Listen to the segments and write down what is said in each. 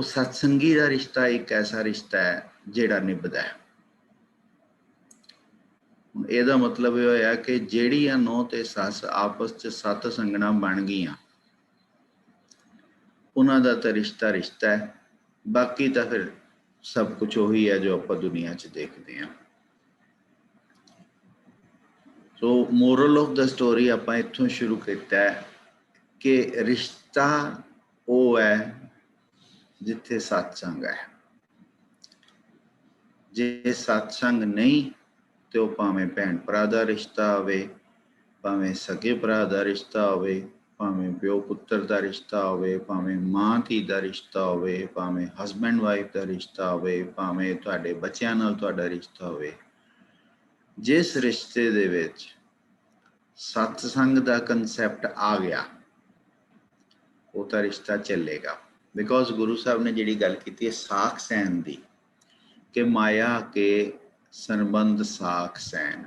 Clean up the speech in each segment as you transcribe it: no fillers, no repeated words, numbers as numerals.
वो सत्संगी का रिश्ता एक ऐसा रिश्ता है जिहड़ा निभदा है। ਇਹਦਾ मतलब ਇਹ ਹੋਇਆ कि ਜਿਹੜੀਆਂ नौं ते सस आपस च सत संगना बन गईयां उन्हां दा तां रिश्ता रिश्ता है, बाकी तो फिर सब कुछ उही है जो आपां दुनिया च देखते हैं। सो मोरल ऑफ द स्टोरी आपां इत्थों शुरू किया है कि रिश्ता वो है जिथे सत्संग है। जे सत्संग नहीं तो भावें भैन भरा का रिश्ता होवे, भावें सगे भरा का रिश्ता होवे, भावें प्यो पुत्र का रिश्ता होवे, भावें मां धी का रिश्ता होवे, भावें हसबैंड वाइफ का रिश्ता होवे, भावें तुहाडे बच्चिआं नाल तुहाडा रिश्ता होवे, जिस रिश्ते दे विच सत्संग का कंसैप्ट आ गया वो तो रिश्ता चलेगा। बिकॉज गुरु साहब ने जिहड़ी गल कीती है साख सैन दी कि माया के संबंध साख सैन,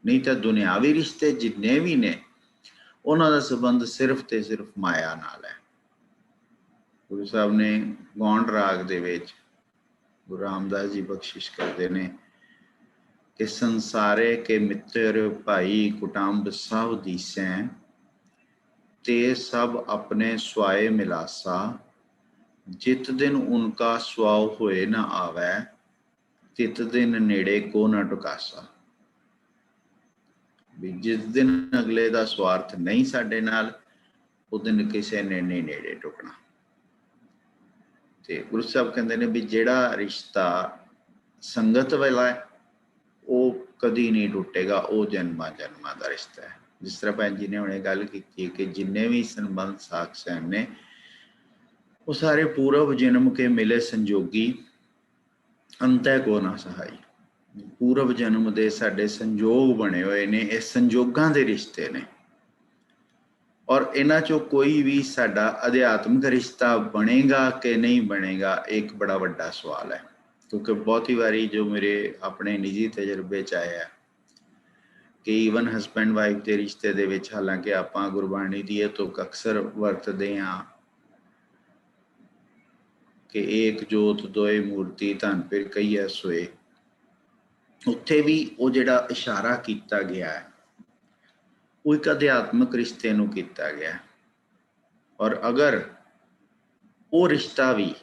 नहीं तो दुनियावी रिश्ते जिन्ने भी ने उन्हां दा संबंध सिर्फ ते सिर्फ माया नाल है। गुरु साहब ने गौंड राग दे विच गुरु रामदास जी बख्शिश करते ने कि संसारे के मित्र भाई कुटुंब सब दीसैं ते सब अपने स्वाए मिलासा, जित दिन उनका स्वाव होए न आवे, तित दिन नेड़े को न टुकासा। भी जिस दिन अगले का स्वार्थ नहीं साडे नाल उस दिन किसी ने नहीं नेड़े टुकना। ते गुरु साहब कहते हैं भी जिहड़ा रिश्ता संगत वाला है वो कदी नहीं टुटेगा, वो जन्मा जन्मा का रिश्ता है। जिस तरह भैन जी ने हमने गल की कि जिन्ने भी संबंध साख सैन ने वो सारे पूर्व जन्म के मिले संजोगी, अंतै को ना सहाई। पूर्व जन्म के साडे संजोग बने हुए ने, इस संजोगां दे रिश्ते ने, और इन्हां चों कोई भी साडा अध्यात्मिक रिश्ता बनेगा कि नहीं बनेगा एक बड़ा वड्डा सवाल है। क्योंकि बहुत ही बारी जो मेरे अपने निजी तजर्बे च आया कि ईवन हसबैंड वाइफ के रिश्ते दे विच हालांकि आपां गुरबाणी दी तो अक्सर वरतदे हां कि एक जोत दोए मूर्ति धन फिर कईए सोए, उत्थे भी वो जिहड़ा इशारा किया गया है वो एक अध्यात्मक रिश्ते नूं किया गया है। और अगर वो रिश्ता भी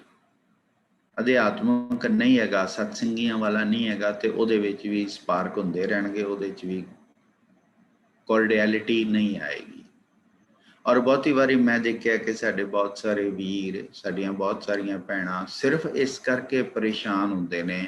अध्यात्मक नहीं हैगा, सत्संगियां वाला नहीं हैगा, तो उहदे विच भी स्पार्क हुंदे रहणगे, उहदे विच भी कॉर्डियलिटी नहीं आएगी। और बहुत ही बारी मैं देखा कि साडे बहुत सारे वीर, साडियां बहुत सारियां भैणां सिर्फ इस करके परेशान हुंदे ने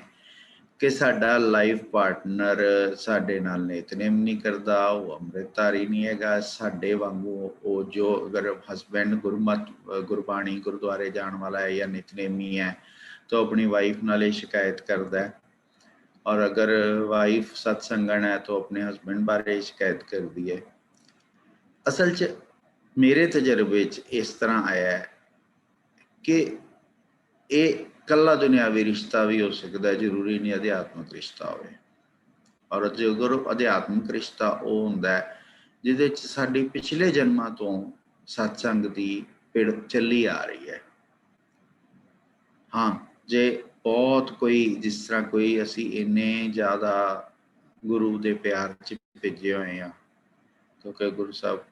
कि साडा लाइफ पार्टनर साडे नाल नितनेम नहीं करता, वो अमृतधारी नहीं हैगा साडे वांगू, वो जो अगर हसबैंड गुरमत गुरबाणी गुरुद्वारे जाण वाला है या नितनेमी है तो अपनी वाइफ नाल ही शिकायत करता है, और अगर वाइफ सत्संगन है तो अपने हसबैंड बारे शिकायत करती है। असल च मेरे तजर्बे च इस तरह आया है कि ये कला दुनियावी रिश्ता भी हो सकता है, जरूरी नहीं अध्यात्मक रिश्ता हो। और जो अगर अध्यात्मक रिश्ता वो हुंदा है जिहदे च साडी पिछले जन्मां तो सत्संग की पिड़ चली आ रही है। हाँ, जे बहुत कोई जिस तरह कोई असी इन्ने ज़्यादा गुरु के प्यार च भेजे हुए हैं, क्योंकि गुरु साहब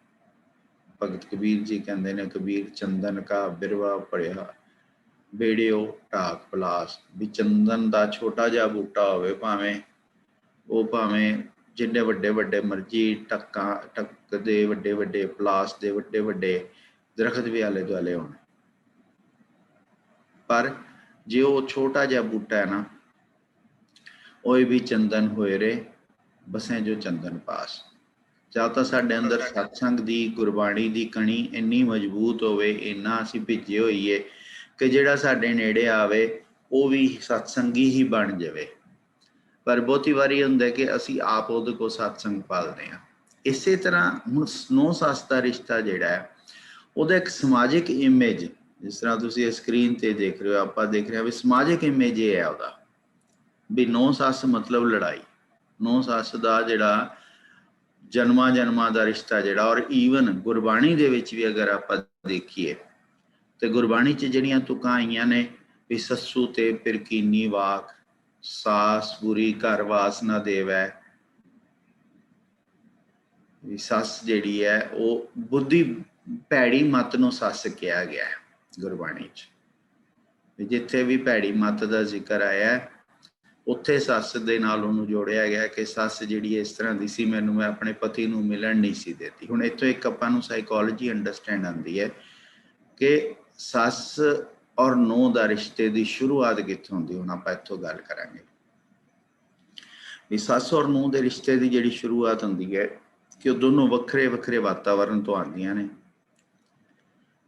भगत कबीर जी कहते हैं कबीर चंदन का बिरवा पड़िया बेड़ियो ढाक पलास, भी चंदन का छोटा जिहा बूटा होवे भावें वो भावें जिन्ने वड्डे वड्डे मर्जी टक दे वड्डे वड्डे पलास दे वड्डे वड्डे दरखत भी आले दुआले होने, पर जे वो छोटा जिहा बूटा है ना वो भी चंदन होए रे बसें जो चंदन पास। ਜਾਂ ਤਾਂ ਸਾਡੇ अंदर सत्संग की गुरबाणी की कणी इन्नी मजबूत होवे, इन्ना असीं भिजे होईए कि जिहड़ा साडे नेड़े आवे वो भी सत्संगी ही बन जावे। पर बहुती वारी हुंदा कि असीं आप उहदे कोल सत्संग पालदे हां। इसे तरह हुण नौं सੱਸ ਦਾ रिश्ता जिहड़ा है ਉਹਦਾ एक समाजिक इमेज, जिस तरह तुसीं स्क्रीन ते देख रहे हो आपां देख रहे हो भी समाजिक इमेज ये है ਉਹਦਾ भी नौं सੱਸ मतलब लड़ाई। नौं सੱਸ ਦਾ ਜਿਹੜਾ जन्मा जन्मा का रिश्ता जिहड़ा, और ईवन गुरबाणी दे विच भी अगर आप देखिए ਤੇ ਗੁਰਬਾਣੀ 'ਚ ਜਿਹੜੀਆਂ ਤੁਕਾਂ ਆਈਆਂ ਨੇ ਵੀ ਸੱਸੂ ਤੇ ਪਿਰਕੀਨੀ ਵਾਕ, ਸਾਸ ਬੁਰੀ ਘਰ ਵਾਸ ਨਾ ਦੇਵੈ, ਵੀ ਸੱਸ ਜਿਹੜੀ ਹੈ ਉਹ ਬੁੱਧੀ ਭੈੜੀ ਮੱਤ ਨੂੰ ਸੱਸ ਕਿਹਾ ਗਿਆ ਹੈ ਗੁਰਬਾਣੀ 'ਚ। ਜਿੱਥੇ ਵੀ ਭੈੜੀ ਮੱਤ ਦਾ ਜ਼ਿਕਰ ਆਇਆ ਉੱਥੇ ਸੱਸ ਦੇ ਨਾਲ ਉਹਨੂੰ ਜੋੜਿਆ ਗਿਆ ਕਿ ਸੱਸ ਜਿਹੜੀ ਇਸ ਤਰ੍ਹਾਂ ਦੀ ਸੀ, ਮੈਨੂੰ ਮੈਂ ਆਪਣੇ ਪਤੀ ਨੂੰ ਮਿਲਣ ਨਹੀਂ ਸੀ ਦਿੱਤੀ। ਹੁਣ ਇੱਥੋਂ ਇੱਕ ਆਪਾਂ ਨੂੰ ਸਾਈਕੋਲੋਜੀ ਅੰਡਰਸਟੈਂਡ ਆਉਂਦੀ ਹੈ ਕਿ ਸੱਸ ਔਰ ਨੂੰਹ ਦਾ ਰਿਸ਼ਤੇ ਦੀ ਸ਼ੁਰੂਆਤ ਕਿੱਥੋਂ ਹੁੰਦੀ। ਹੁਣ ਆਪਾਂ ਇੱਥੋਂ ਗੱਲ ਕਰਾਂਗੇ ਵੀ ਸੱਸ ਔਰ ਨੂੰਹ ਦੇ ਰਿਸ਼ਤੇ ਦੀ ਜਿਹੜੀ ਸ਼ੁਰੂਆਤ ਹੁੰਦੀ ਹੈ ਕਿ ਉਹ ਦੋਨੋਂ ਵੱਖਰੇ ਵੱਖਰੇ ਵਾਤਾਵਰਨ ਤੋਂ ਆਉਂਦੀਆਂ ਨੇ।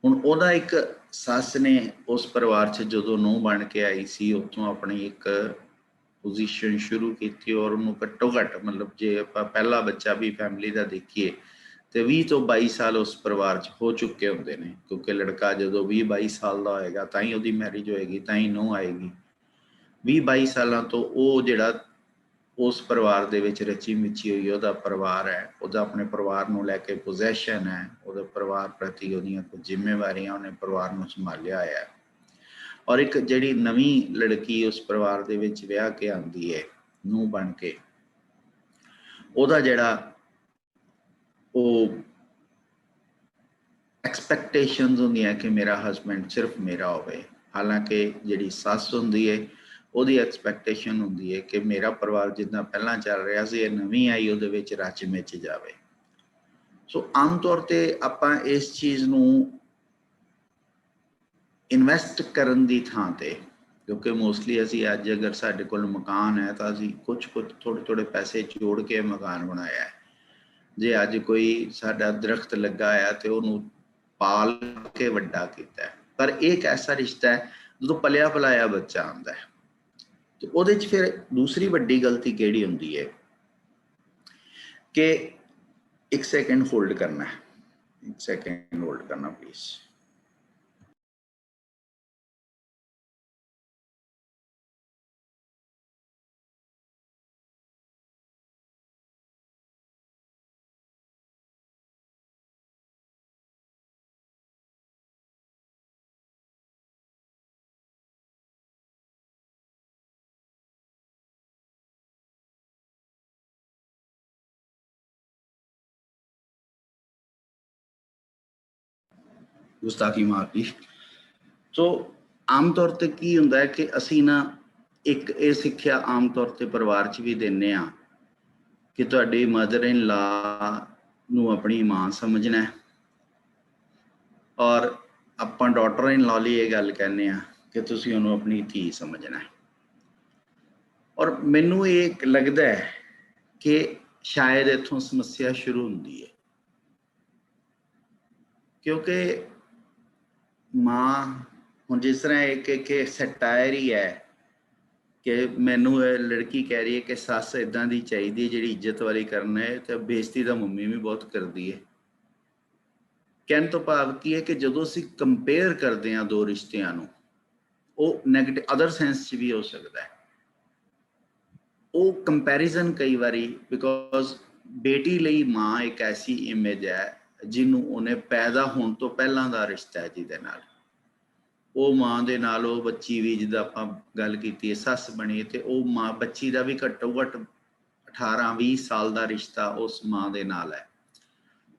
ਹੁਣ ਉਹਦਾ ਇੱਕ ਸੱਸ ਨੇ ਉਸ ਪਰਿਵਾਰ 'ਚ ਜਦੋਂ ਨੂੰਹ ਬਣ ਕੇ ਆਈ ਸੀ ਉੱਥੋਂ ਆਪਣੀ ਇੱਕ ਪੋਜੀਸ਼ਨ ਸ਼ੁਰੂ ਕੀਤੀ ਔਰ ਉਹਨੂੰ ਘੱਟੋ ਘੱਟ ਮਤਲਬ ਜੇ ਆਪਾਂ ਪਹਿਲਾ ਬੱਚਾ ਵੀ ਫੈਮਿਲੀ ਦਾ ਦੇਖੀਏ ਤੇ 20 ਤੋਂ 22 ਸਾਲ ਉਸ ਪਰਿਵਾਰ 'ਚ ਹੋ ਚੁੱਕੇ ਹੁੰਦੇ ਨੇ, ਕਿਉਂਕਿ ਲੜਕਾ ਜਦੋਂ 20-22 ਸਾਲ ਦਾ ਹੋਏਗਾ ਤਾਂ ਹੀ ਉਹਦੀ ਮੈਰਿਜ ਹੋਏਗੀ, ਤਾਂ ਹੀ ਨੂੰਹ ਆਏਗੀ। 20-22 ਸਾਲਾਂ ਤੋਂ ਉਹ ਜਿਹੜਾ ਉਸ ਪਰਿਵਾਰ ਦੇ ਵਿੱਚ ਰਚੀ ਮਿੱਚੀ ਹੋਈ ਉਹਦਾ ਪਰਿਵਾਰ ਹੈ, ਉਹਦਾ ਆਪਣੇ ਪਰਿਵਾਰ ਨੂੰ ਲੈ ਕੇ ਪੋਜੈਸ਼ਨ ਹੈ, ਉਹਦੇ ਪਰਿਵਾਰ ਪ੍ਰਤੀ ਉਹਦੀਆਂ ਕੁਝ ਜ਼ਿੰਮੇਵਾਰੀਆਂ, ਉਹਨੇ ਪਰਿਵਾਰ ਨੂੰ ਸੰਭਾਲਿਆ ਹੋਇਆ ਹੈ। ਔਰ ਇੱਕ ਜਿਹੜੀ ਨਵੀਂ ਲੜਕੀ ਉਸ ਪਰਿਵਾਰ ਦੇ ਵਿੱਚ ਵਿਆਹ ਕੇ ਆਉਂਦੀ ਹੈ ਨੂੰਹ ਬਣ ਕੇ, ਉਹਦਾ ਜਿਹੜਾ ਉਹ ਐਕਸਪੈਕਟੇਸ਼ਨਸ ਹੁੰਦੀਆਂ ਕਿ ਮੇਰਾ ਹਸਬੈਂਡ ਸਿਰਫ ਮੇਰਾ ਹੋਵੇ। ਹਾਲਾਂਕਿ ਜਿਹੜੀ ਸੱਸ ਹੁੰਦੀ ਹੈ ਉਹਦੀ ਐਕਸਪੈਕਟੇਸ਼ਨ ਹੁੰਦੀ ਹੈ ਕਿ ਮੇਰਾ ਪਰਿਵਾਰ ਜਿੱਦਾਂ ਪਹਿਲਾਂ ਚੱਲ ਰਿਹਾ ਸੀ ਇਹ ਨਵੀਂ ਆਈ ਉਹਦੇ ਵਿੱਚ ਰਚ ਮਿਚ ਜਾਵੇ। ਸੋ ਆਮ ਤੌਰ ਤੇ ਆਪਾਂ ਇਸ ਚੀਜ਼ ਨੂੰ ਇਨਵੈਸਟ ਕਰਨ ਦੀ ਥਾਂ ਤੇ, ਕਿਉਂਕਿ ਮੋਸਟਲੀ ਅਸੀਂ ਅੱਜ ਅਗਰ ਸਾਡੇ ਕੋਲ ਮਕਾਨ ਹੈ ਤਾਂ ਅਸੀਂ ਕੁਝ ਥੋੜ੍ਹੇ ਪੈਸੇ ਜੋੜ ਕੇ ਮਕਾਨ ਬਣਾਇਆ ਹੈ। ਜੇ ਅੱਜ ਕੋਈ ਸਾਡਾ ਦਰਖਤ ਲੱਗਾ ਆ ਤੇ ਉਹਨੂੰ ਪਾਲ ਕੇ ਵੱਡਾ ਕੀਤਾ ਹੈ। ਪਰ ਇਹ ਇੱਕ ਐਸਾ ਰਿਸ਼ਤਾ ਹੈ ਜਦੋਂ ਪਲਿਆ ਪਲਾਇਆ ਬੱਚਾ ਆਉਂਦਾ ਹੈ ਤੇ ਉਹਦੇ 'ਚ ਫਿਰ ਦੂਸਰੀ ਵੱਡੀ ਗਲਤੀ ਕਿਹੜੀ ਹੁੰਦੀ ਹੈ ਕਿ ਇੱਕ ਸੈਕਿੰਡ ਹੋਲਡ ਕਰਨਾ ਹੈ, ਇੱਕ ਸੈਕਿੰਡ ਹੋਲਡ ਕਰਨਾ ਪਲੀਜ਼। ਗੁਸਤਾਖੀ ਮਾਰਦੀ। ਸੋ ਆਮ ਤੌਰ ਤੇ ਕੀ ਹੁੰਦਾ ਹੈ ਕਿ ਅਸੀਂ ਨਾ ਇੱਕ ਇਹ ਸਿੱਖਿਆ ਆਮ ਤੌਰ ਤੇ ਪਰਿਵਾਰ 'ਚ ਵੀ ਦਿੰਦੇ ਹਾਂ ਕਿ ਤੁਹਾਡੀ ਮਦਰ ਇਨ ਲਾ ਨੂੰ ਆਪਣੀ ਮਾਂ ਸਮਝਣਾ ਹੈ ਔਰ ਆਪਾਂ ਡਾਟਰ ਇਨ ਲਾ ਲਈ ਇਹ ਗੱਲ ਕਹਿੰਦੇ ਹਾਂ ਕਿ ਤੁਸੀਂ ਉਹਨੂੰ ਆਪਣੀ ਧੀ ਸਮਝਣਾ ਹੈ। ਔਰ ਮੈਨੂੰ ਇਹ ਲੱਗਦਾ ਹੈ ਕਿ ਸ਼ਾਇਦ ਇੱਥੋਂ ਸਮੱਸਿਆ ਸ਼ੁਰੂ ਹੁੰਦੀ ਹੈ, ਕਿਉਂਕਿ ਮਾਂ ਹੁਣ ਜਿਸ ਤਰ੍ਹਾਂ ਇੱਕ ਸਟਾਇਰ ਹੀ ਹੈ ਕਿ ਮੈਨੂੰ ਇਹ ਲੜਕੀ ਕਹਿ ਰਹੀ ਹੈ ਕਿ ਸੱਸ ਇਦਾਂ ਦੀ ਚਾਹੀਦੀ ਹੈ ਜਿਹੜੀ ਇੱਜ਼ਤ ਵਾਲੀ ਕਰਨਾ ਹੈ, ਤੇ ਬੇਇੱਜ਼ਤੀ ਦਾ ਮੰਮੀ ਵੀ ਬਹੁਤ ਕਰਦੀ ਹੈ। ਕਹਿਣ ਤੋਂ ਭਾਵ ਕੀ ਹੈ ਕਿ ਜਦੋਂ ਅਸੀਂ ਕੰਪੇਅਰ ਕਰਦੇ ਹਾਂ ਦੋ ਰਿਸ਼ਤਿਆਂ ਨੂੰ, ਉਹ ਨੈਗੇਟਿਵ ਅਦਰ ਸੈਂਸ 'ਚ ਵੀ ਹੋ ਸਕਦਾ ਹੈ। ਉਹ ਕੰਪੈਰੀਜ਼ਨ ਕਈ ਵਾਰੀ ਬਿਕੋਜ਼ ਬੇਟੀ ਲਈ ਮਾਂ ਇੱਕ ਐਸੀ ਇਮੇਜ ਹੈ ਜਿਹਨੂੰ ਉਹਨੇ ਪੈਦਾ ਹੋਣ ਤੋਂ ਪਹਿਲਾਂ ਦਾ ਰਿਸ਼ਤਾ ਹੈ, ਜਿਹਦੇ ਨਾਲ ਉਹ ਮਾਂ ਦੇ ਨਾਲ ਉਹ ਬੱਚੀ ਵੀ, ਜਿੱਦਾਂ ਆਪਾਂ ਗੱਲ ਕੀਤੀ ਹੈ ਸੱਸ ਬਣੀ, ਤੇ ਉਹ ਮਾਂ ਬੱਚੀ ਦਾ ਵੀ ਘੱਟੋ ਘੱਟ 18-20 ਸਾਲ ਦਾ ਰਿਸ਼ਤਾ ਉਸ ਮਾਂ ਦੇ ਨਾਲ ਹੈ।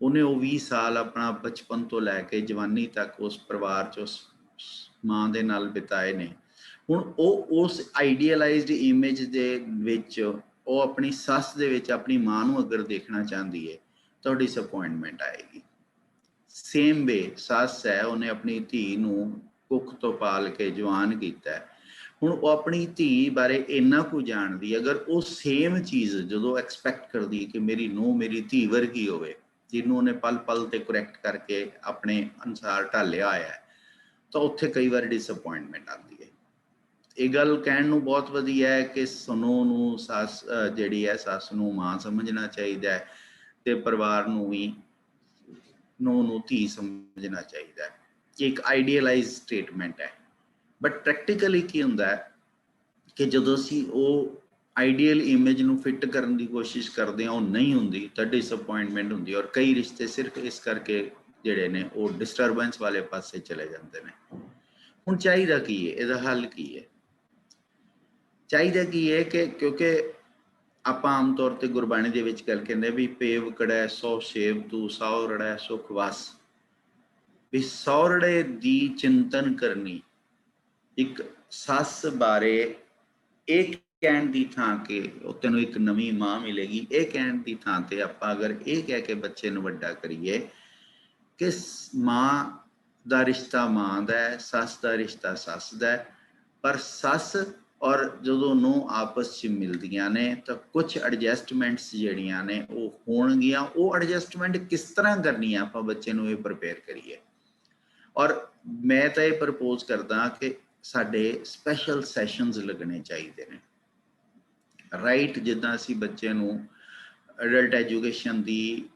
ਉਹਨੇ ਉਹ 20 ਸਾਲ ਆਪਣਾ ਬਚਪਨ ਤੋਂ ਲੈ ਕੇ ਜਵਾਨੀ ਤੱਕ ਉਸ ਪਰਿਵਾਰ 'ਚ ਉਸ ਮਾਂ ਦੇ ਨਾਲ ਬਿਤਾਏ ਨੇ। ਹੁਣ ਉਹ ਉਸ ਆਈਡੀਅਲਾਈਜ਼ਡ ਇਮੇਜ ਦੇ ਵਿੱਚ ਉਹ ਆਪਣੀ ਸੱਸ ਦੇ ਵਿੱਚ ਆਪਣੀ ਮਾਂ ਨੂੰ ਅਗਰ ਦੇਖਣਾ ਚਾਹੁੰਦੀ ਹੈ ਤਾਂ ਡਿਸਅਪੁਆਇੰਟਮੈਂਟ ਆਏਗੀ। ਸੇਮ ਵੇ ਸੱਸ ਹੈ, ਉਹਨੇ ਆਪਣੀ ਧੀ ਨੂੰ ਕੁੱਖ ਤੋਂ ਪਾਲ ਕੇ ਜਵਾਨ ਕੀਤਾ ਹੈ। ਹੁਣ ਉਹ ਆਪਣੀ ਧੀ ਬਾਰੇ ਇੰਨਾ ਕੁ ਜਾਣਦੀ, ਅਗਰ ਉਹ ਸੇਮ ਚੀਜ਼ ਜਦੋਂ ਐਕਸਪੈਕਟ ਕਰਦੀ ਕਿ ਮੇਰੀ ਨੂੰਹ ਮੇਰੀ ਧੀ ਵਰਗੀ ਹੋਵੇ, ਜਿਹਨੂੰ ਉਹਨੇ ਪਲ ਪਲ ਤੇ ਕਰੈਕਟ ਕਰਕੇ ਆਪਣੇ ਅਨੁਸਾਰ ਢਾਲਿਆ ਹੋਇਆ ਹੈ, ਤਾਂ ਉੱਥੇ ਕਈ ਵਾਰ ਡਿਸਅਪੁਆਇੰਟਮੈਂਟ ਆਉਂਦੀ ਹੈ। ਇਹ ਗੱਲ ਕਹਿਣ ਨੂੰ ਬਹੁਤ ਵਧੀਆ ਹੈ ਕਿ ਨੂੰਹ ਨੂੰ ਸੱਸ ਜਿਹੜੀ ਹੈ ਸੱਸ ਨੂੰ ਮਾਂ ਸਮਝਣਾ ਚਾਹੀਦਾ ਹੈ ਤੇ ਪਰਿਵਾਰ ਨੂੰ ਵੀ ਨੂੰਹ ਨੂੰ ਧੀ ਸਮਝਣਾ ਚਾਹੀਦਾ ਹੈ। ਇੱਕ ਆਈਡੀਅਲਾਈਜ਼ ਸਟੇਟਮੈਂਟ ਹੈ, ਬਟ ਪ੍ਰੈਕਟੀਕਲੀ ਕੀ ਹੁੰਦਾ ਹੈ ਕਿ ਜਦੋਂ ਅਸੀਂ ਉਹ ਆਈਡੀਅਲ ਇਮੇਜ ਨੂੰ ਫਿੱਟ ਕਰਨ ਦੀ ਕੋਸ਼ਿਸ਼ ਕਰਦੇ ਹਾਂ ਉਹ ਨਹੀਂ ਹੁੰਦੀ ਤਾਂ ਡਿਸਅਪੁਆਇੰਟਮੈਂਟ ਹੁੰਦੀ ਹੈ। ਔਰ ਕਈ ਰਿਸ਼ਤੇ ਸਿਰਫ ਇਸ ਕਰਕੇ ਜਿਹੜੇ ਨੇ ਉਹ ਡਿਸਟਰਬੈਂਸ ਵਾਲੇ ਪਾਸੇ ਚਲੇ ਜਾਂਦੇ ਨੇ। ਹੁਣ ਚਾਹੀਦਾ ਕੀ ਹੈ, ਇਹਦਾ ਹੱਲ ਕੀ ਹੈ? ਚਾਹੀਦਾ ਕੀ ਹੈ ਕਿ ਕਿਉਂਕਿ ਆਪਾਂ ਆਮ ਤੌਰ ਤੇ ਗੁਰਬਾਣੀ ਦੇ ਵਿੱਚ ਗੱਲ ਕਹਿੰਦੇ ਵੀ ਪੇਵ ਕੜੈ ਸੌ ਸੇਵ ਤੂੰ ਸੌਰੜੈ ਸੁਖ ਵਸ, ਵੀ ਸੌਰੜੇ ਦੀ ਚਿੰਤਨ ਕਰਨੀ। ਇੱਕ ਸੱਸ ਬਾਰੇ ਇਹ ਕਹਿਣ ਦੀ ਥਾਂ ਕਿ ਉਹ ਤੈਨੂੰ ਇੱਕ ਨਵੀਂ ਮਾਂ ਮਿਲੇਗੀ, ਇਹ ਕਹਿਣ ਦੀ ਥਾਂ ਤੇ ਆਪਾਂ ਅਗਰ ਇਹ ਕਹਿ ਕੇ ਬੱਚੇ ਨੂੰ ਵੱਡਾ ਕਰੀਏ ਕਿ ਮਾਂ ਦਾ ਰਿਸ਼ਤਾ ਮਾਂ ਦਾ ਹੈ, ਸੱਸ ਦਾ ਰਿਸ਼ਤਾ ਸੱਸ ਦਾ ਹੈ, ਪਰ ਸੱਸ ਔਰ ਜਦੋਂ ਨੂੰ ਆਪਸ 'ਚ ਮਿਲਦੀਆਂ ਨੇ ਤਾਂ ਕੁਝ ਐਡਜਸਟਮੈਂਟਸ ਜਿਹੜੀਆਂ ਨੇ ਉਹ ਹੋਣਗੀਆਂ। ਉਹ ਐਡਜਸਟਮੈਂਟ ਕਿਸ ਤਰ੍ਹਾਂ ਕਰਨੀ ਆ, ਆਪਾਂ ਬੱਚੇ ਨੂੰ ਇਹ ਪ੍ਰਪੇਅਰ ਕਰੀਏ। ਔਰ ਮੈਂ ਤਾਂ ਇਹ ਪ੍ਰਪੋਜ਼ ਕਰਦਾ ਕਿ ਸਾਡੇ ਸਪੈਸ਼ਲ ਸੈਸ਼ਨਸ ਲੱਗਣੇ ਚਾਹੀਦੇ ਨੇ, ਰਾਈਟ। ਜਿੱਦਾਂ ਅਸੀਂ ਬੱਚੇ ਨੂੰ ਅਡਲਟ ਐਜੂਕੇਸ਼ਨ ਦੀ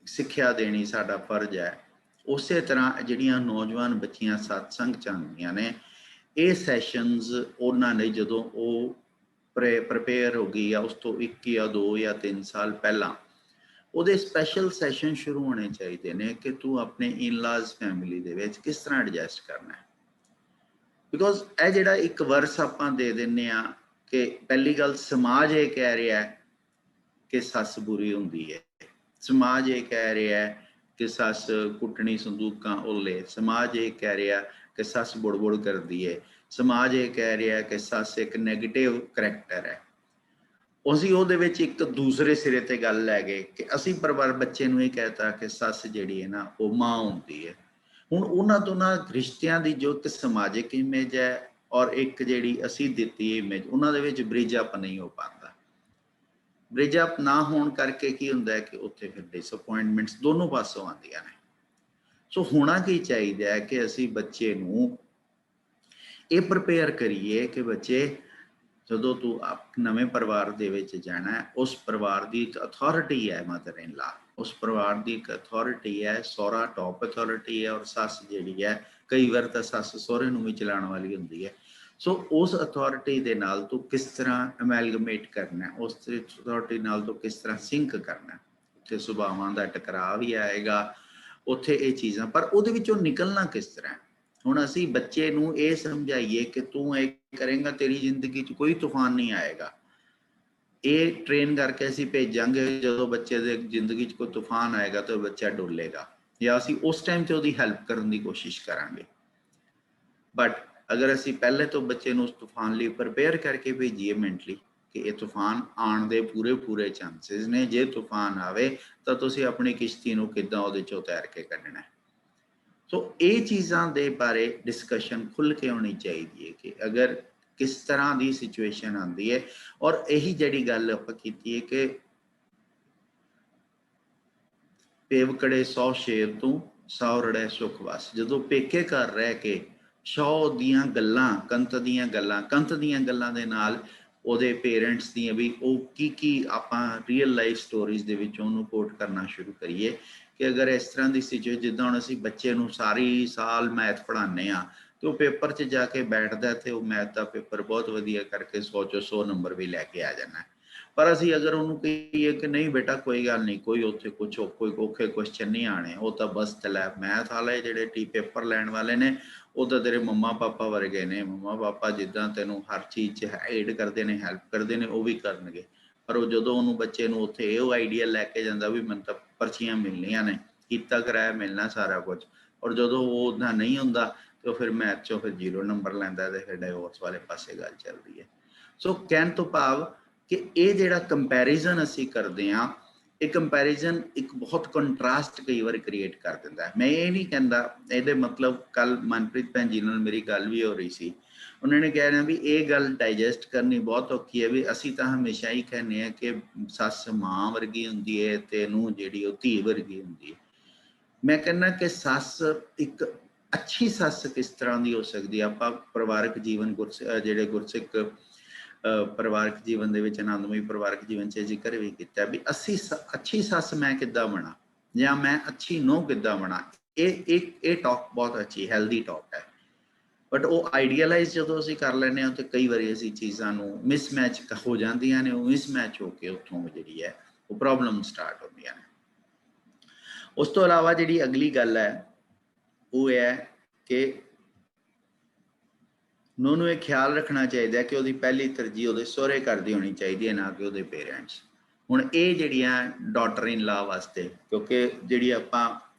ਸਿੱਖਿਆ ਦੇਣੀ ਸਾਡਾ ਫਰਜ਼ ਹੈ, ਉਸੇ ਤਰ੍ਹਾਂ ਜਿਹੜੀਆਂ ਨੌਜਵਾਨ ਬੱਚੀਆਂ ਸਤਸੰਗ 'ਚ ਆਉਂਦੀਆਂ ਨੇ, ਇਹ ਸੈਸ਼ਨਸ ਉਹਨਾਂ ਨੇ ਜਦੋਂ ਉਹ ਪ੍ਰਪੇਅਰ ਹੋ ਗਈ ਆ ਉਸ ਤੋਂ 1 ਜਾਂ 2 ਜਾਂ 3 ਸਾਲ ਪਹਿਲਾਂ, ਉਹਦੇ ਸਪੈਸ਼ਲ ਸੈਸ਼ਨ ਸ਼ੁਰੂ ਹੋਣੇ ਚਾਹੀਦੇ ਨੇ ਕਿ ਤੂੰ ਆਪਣੇ ਇਨਲਾਜ਼ ਫੈਮਿਲੀ ਦੇ ਵਿੱਚ ਕਿਸ ਤਰ੍ਹਾਂ ਐਡਜਸਟ ਕਰਨਾ ਹੈ। ਬਿਕੋਜ਼ ਇਹ ਜਿਹੜਾ ਇੱਕ ਵਰਸ ਆਪਾਂ ਦੇ ਦਿੰਦੇ ਆ ਕਿ ਪਹਿਲੀ ਗੱਲ ਸਮਾਜ ਇਹ ਕਹਿ ਰਿਹਾ ਕਿ ਸੱਸ ਬੁਰੀ ਹੁੰਦੀ ਹੈ, ਸਮਾਜ ਇਹ ਕਹਿ ਰਿਹਾ ਕਿ ਸੱਸ ਕੁੱਟਣੀ ਸੰਦੂਕਾਂ ਓਲੇ, ਸਮਾਜ ਇਹ ਕਹਿ ਰਿਹਾ ਕਿ ਸੱਸ ਬੁੜਬੁੜ ਕਰਦੀ ਹੈ, ਸਮਾਜ ਇਹ ਕਹਿ ਰਿਹਾ ਕਿ ਸੱਸ ਇੱਕ ਨੈਗੇਟਿਵ ਕਰੈਕਟਰ ਹੈ। ਅਸੀਂ ਉਹਦੇ ਵਿੱਚ ਇੱਕ ਦੂਸਰੇ ਸਿਰੇ ਤੇ ਗੱਲ ਲੈ ਗਏ ਕਿ ਅਸੀਂ ਪਰਿਵਾਰ ਬੱਚੇ ਨੂੰ ਇਹ ਕਹਿਤਾ ਕਿ ਸੱਸ ਜਿਹੜੀ ਹੈ ਨਾ ਉਹ ਮਾਂ ਹੁੰਦੀ ਹੈ। ਹੁਣ ਉਹਨਾਂ ਦੋਨਾਂ ਰਿਸ਼ਤਿਆਂ ਦੀ ਜੋ ਇੱਕ ਸਮਾਜਿਕ ਇਮੇਜ ਹੈ ਔਰ ਇੱਕ ਜਿਹੜੀ ਅਸੀਂ ਦਿੱਤੀ ਇਮੇਜ, ਉਹਨਾਂ ਦੇ ਵਿੱਚ ਬ੍ਰਿਜ ਅਪ ਨਹੀਂ ਹੋ ਪਾਉਂਦਾ। ਬ੍ਰਿਜ ਅਪ ਨਾ ਹੋਣ ਕਰਕੇ ਕੀ ਹੁੰਦਾ ਹੈ ਕਿ ਉੱਥੇ ਫਿਰ ਡਿਸਅਪੁਆਇੰਟਮੈਂਟਸ ਦੋਨੋਂ ਪਾਸੋਂ ਆਉਂਦੀਆਂ ਨੇ। ਸੋ ਹੋਣਾ ਕੀ ਚਾਹੀਦਾ ਹੈ ਕਿ ਅਸੀਂ ਬੱਚੇ ਨੂੰ ਇਹ ਪ੍ਰਪੇਅਰ ਕਰੀਏ ਕਿ ਬੱਚੇ ਜਦੋਂ ਤੂੰ ਨਵੇਂ ਪਰਿਵਾਰ ਦੇ ਵਿੱਚ ਜਾਣਾ, ਉਸ ਪਰਿਵਾਰ ਦੀ ਇੱਕ ਅਥਾਰਟੀ ਹੈ ਮਦਰ ਇਨ ਲਾ, ਉਸ ਪਰਿਵਾਰ ਦੀ ਇੱਕ ਅਥਾਰਟੀ ਹੈ, ਸਹੁਰਾ ਟੌਪ ਅਥਾਰਟੀ ਹੈ ਔਰ ਸੱਸ ਜਿਹੜੀ ਹੈ ਕਈ ਵਾਰ ਤਾਂ ਸੱਸ ਸਹੁਰੇ ਨੂੰ ਵੀ ਚਲਾਉਣ ਵਾਲੀ ਹੁੰਦੀ ਹੈ। ਸੋ ਉਸ ਅਥਾਰਟੀ ਦੇ ਨਾਲ ਤੂੰ ਕਿਸ ਤਰ੍ਹਾਂ ਅਮੈਲਗਮੇਟ ਕਰਨਾ, ਉਸ ਅਥਾਰਟੀ ਨਾਲ ਤੂੰ ਕਿਸ ਤਰ੍ਹਾਂ ਸਿੰਕ ਕਰਨਾ। ਉੱਥੇ ਸੁਭਾਵਾਂ ਦਾ ਟਕਰਾਅ ਵੀ ਆਏਗਾ, ਉੱਥੇ ਇਹ ਚੀਜ਼ਾਂ, ਪਰ ਉਹਦੇ ਵਿੱਚੋਂ ਨਿਕਲਣਾ ਕਿਸ ਤਰ੍ਹਾਂ। ਹੁਣ ਅਸੀਂ ਬੱਚੇ ਨੂੰ ਇਹ ਸਮਝਾਈਏ ਕਿ ਤੂੰ ਇਹ ਕਰੇਂਗਾ ਤੇਰੀ ਜ਼ਿੰਦਗੀ 'ਚ ਕੋਈ ਤੂਫਾਨ ਨਹੀਂ ਆਏਗਾ, ਇਹ ਟ੍ਰੇਨ ਕਰਕੇ ਅਸੀਂ ਭੇਜਾਂਗੇ। ਜਦੋਂ ਬੱਚੇ ਦੇ ਜ਼ਿੰਦਗੀ 'ਚ ਕੋਈ ਤੂਫਾਨ ਆਏਗਾ ਤਾਂ ਬੱਚਾ ਡੋਲੇਗਾ, ਜਾਂ ਅਸੀਂ ਉਸ ਟਾਈਮ 'ਤੇ ਉਹਦੀ ਹੈਲਪ ਕਰਨ ਦੀ ਕੋਸ਼ਿਸ਼ ਕਰਾਂਗੇ। ਬਟ ਅਗਰ ਅਸੀਂ ਪਹਿਲੇ ਤੋਂ ਬੱਚੇ ਨੂੰ ਉਸ ਤੂਫਾਨ ਲਈ ਪ੍ਰਪੇਅਰ ਕਰਕੇ ਭੇਜੀਏ ਮੈਂਟਲੀ ਕਿ ਇਹ ਤੂਫਾਨ ਆਉਣ ਦੇ ਪੂਰੇ ਚਾਂਸਿਸ ਨੇ, ਜੇ ਤੂਫਾਨ ਆਵੇ ਤਾਂ ਤੁਸੀਂ ਆਪਣੀ ਕਿਸ਼ਤੀ ਨੂੰ ਕਿੱਦਾਂ ਉਹਦੇ 'ਚੋਂ ਤੈਰ ਕੇ ਕੱਢਣਾ। ਸੋ ਇਹ ਚੀਜ਼ਾਂ ਦੇ ਬਾਰੇ ਡਿਸਕਸ਼ਨ ਖੁੱਲ੍ਹ ਕੇ ਹੋਣੀ ਚਾਹੀਦੀ ਹੈ ਕਿ ਅਗਰ ਕਿਸ ਤਰ੍ਹਾਂ ਦੀ ਸਿਚੁਏਸ਼ਨ ਆਉਂਦੀ ਹੈ। ਔਰ ਇਹੀ ਜਿਹੜੀ ਗੱਲ ਆਪਾਂ ਕੀਤੀ ਹੈ ਕਿ ਪੇਵਕੜੇ 100 ਸ਼ੇਰ ਤੂੰ ਸੌਰੜੈ ਸੁਖ ਵਸ, ਜਦੋਂ ਪੇਕੇ ਘਰ ਰਹਿ ਕੇ 100 ਦੀਆਂ ਗੱਲਾਂ, ਕੰਤ ਦੀਆਂ ਗੱਲਾਂ ਦੇ ਨਾਲ ਉਹਦੇ ਪੇਰੈਂਟਸ ਦੀਆਂ ਵੀ ਉਹ ਕੀ ਆਪਾਂ ਰੀਅਲ ਲਾਈਫ ਸਟੋਰੀਜ਼ ਦੇ ਵਿੱਚ ਉਹਨੂੰ ਕੋਟ ਕਰਨਾ ਸ਼ੁਰੂ ਕਰੀਏ ਕਿ ਅਗਰ ਇਸ ਤਰ੍ਹਾਂ ਦੀ ਸਿਚੁਏਸ਼ਨ, ਜਿੱਦਾਂ ਹੁਣ ਅਸੀਂ ਬੱਚੇ ਨੂੰ ਸਾਰੀ ਸਾਲ ਮੈਥ ਪੜ੍ਹਾਉਂਦੇ ਹਾਂ ਤੇ ਉਹ ਪੇਪਰ 'ਚ ਜਾ ਕੇ ਬੈਠਦਾ ਤੇ ਉਹ ਮੈਥ ਦਾ ਪੇਪਰ ਬਹੁਤ ਵਧੀਆ ਕਰਕੇ 100 'ਚੋਂ 100 ਨੰਬਰ ਵੀ ਲੈ ਕੇ ਆ ਜਾਣਾ। ਪਰ ਅਸੀਂ ਅਗਰ ਉਹਨੂੰ ਕਹੀਏ ਕਿ ਨਹੀਂ ਬੇਟਾ ਕੋਈ ਗੱਲ ਨਹੀਂ, ਕੋਈ ਉੱਥੇ ਕੋਈ ਔਖੇ ਕੁਐਸਚਨ ਨਹੀਂ ਆਣੇ, ਉਹ ਤਾਂ ਬਸ ਤਲੈ ਮੈਥ ਵਾਲੇ ਜਿਹੜੇ ਪੇਪਰ ਲੈਣ ਵਾਲੇ ਨੇ ਉਹ ਤਾਂ ਤੇਰੇ ਮੰਮਾ ਪਾਪਾ ਵਰਗੇ ਨੇ, ਮੰਮਾ ਪਾਪਾ ਜਿੱਦਾਂ ਤੈਨੂੰ ਹਰ ਚੀਜ਼ 'ਚ ਏਡ ਕਰਦੇ ਨੇ, ਹੈਲਪ ਕਰਦੇ ਨੇ, ਉਹ ਵੀ ਕਰਨਗੇ। ਪਰ ਉਹ ਜਦੋਂ ਉਹਨੂੰ ਬੱਚੇ ਨੂੰ ਉੱਥੇ ਇਹ ਆਈਡੀਆ ਲੈ ਕੇ ਜਾਂਦਾ ਵੀ ਮੈਨੂੰ ਤਾਂ ਪਰਚੀਆਂ ਮਿਲਣੀਆਂ ਨੇ, ਕੀਤਾ ਕਰਾਇਆ ਮਿਲਣਾ ਸਾਰਾ ਕੁਝ, ਔਰ ਜਦੋਂ ਉਹ ਉੱਦਾਂ ਨਹੀਂ ਹੁੰਦਾ ਤੇ ਫਿਰ ਮੈਥ 'ਚੋਂ ਫਿਰ 0 ਨੰਬਰ ਲੈਂਦਾ ਤੇ ਫਿਰ ਡਾਈਵੋਰਸ ਵਾਲੇ ਪਾਸੇ ਗੱਲ ਚੱਲਦੀ ਹੈ। ਸੋ ਕਹਿਣ ਤੋਂ ਭਾਵ ਕਿ ਇਹ ਜਿਹੜਾ ਕੰਪੈਰੀਜ਼ਨ ਅਸੀਂ ਕਰਦੇ ਹਾਂ, ਇਹ ਕੰਪੈਰੀਜ਼ਨ ਇੱਕ ਬਹੁਤ ਕੰਟਰਾਸਟ ਕਈ ਵਾਰ ਕ੍ਰੀਏਟ ਕਰ ਦਿੰਦਾ। ਮੈਂ ਇਹ ਨਹੀਂ ਕਹਿੰਦਾ, ਇਹਦੇ ਮਤਲਬ ਕੱਲ ਮਨਪ੍ਰੀਤ ਭੈਣ ਜੀ ਨਾਲ ਮੇਰੀ ਗੱਲ ਵੀ ਹੋ ਰਹੀ ਸੀ, ਉਹਨਾਂ ਨੇ ਕਹਿ ਰਿਹਾ ਵੀ ਇਹ ਗੱਲ ਡਾਈਜੈਸਟ ਕਰਨੀ ਬਹੁਤ ਔਖੀ ਹੈ, ਵੀ ਅਸੀਂ ਤਾਂ ਹਮੇਸ਼ਾ ਹੀ ਕਹਿੰਦੇ ਹਾਂ ਕਿ ਸੱਸ ਮਾਂ ਵਰਗੀ ਹੁੰਦੀ ਹੈ ਤੇ ਨੂੰਹ ਜਿਹੜੀ ਉਹ ਧੀ ਵਰਗੀ ਹੁੰਦੀ ਹੈ। ਮੈਂ ਕਹਿੰਦਾ ਕਿ ਸੱਸ ਇੱਕ ਅੱਛੀ ਸੱਸ ਕਿਸ ਤਰ੍ਹਾਂ ਦੀ ਹੋ ਸਕਦੀ ਹੈ। ਆਪਾਂ ਪਰਿਵਾਰਕ ਜੀਵਨ ਜਿਹੜੇ ਗੁਰਸਿੱਖ ਪਰਿਵਾਰਕ ਜੀਵਨ ਦੇ ਵਿੱਚ ਆਨੰਦਮਈ ਪਰਿਵਾਰਕ ਜੀਵਨ 'ਚ ਜ਼ਿਕਰ ਵੀ ਕੀਤਾ ਵੀ ਅਸੀਂ ਅੱਛੀ ਸੱਸ ਮੈਂ ਕਿੱਦਾਂ ਬਣਾ ਜਾਂ ਮੈਂ ਅੱਛੀ ਨੂੰਹ ਕਿੱਦਾਂ ਬਣਾ। ਇਹ ਟਾਕ ਬਹੁਤ ਅੱਛੀ ਹੈਲਦੀ ਟਾਕ ਹੈ, ਬਟ ਉਹ ਆਈਡੀਅਲਾਈਜ਼ ਜਦੋਂ ਅਸੀਂ ਕਰ ਲੈਂਦੇ ਹਾਂ ਤਾਂ ਕਈ ਵਾਰੀ ਅਸੀਂ ਚੀਜ਼ਾਂ ਨੂੰ ਮਿਸਮੈਚ ਹੋ ਜਾਂਦੀਆਂ ਨੇ, ਉਹ ਮਿਸਮੈਚ ਹੋ ਕੇ ਉੱਥੋਂ ਜਿਹੜੀ ਹੈ ਉਹ ਪ੍ਰੋਬਲਮ ਸਟਾਰਟ ਹੁੰਦੀਆਂ ਨੇ। उस तो इलावा जिहड़ी अगली गल है वो है कि ਉਹਨੂੰ ਇਹ ਖਿਆਲ ਰੱਖਣਾ ਚਾਹੀਦਾ ਕਿ ਉਹਦੀ ਪਹਿਲੀ ਤਰਜੀਹ ਉਹਦੇ ਸਹੁਰੇ ਘਰ ਦੀ ਹੋਣੀ ਚਾਹੀਦੀ ਹੈ, ਨਾ ਕਿ ਉਹਦੇ ਪੇਰੈਂਟਸ। ਹੁਣ ਇਹ ਜਿਹੜੀਆਂ ਡਾਟਰ ਇਨ ਲਾ ਵਾਸਤੇ, ਕਿਉਂਕਿ ਜਿਹੜੀ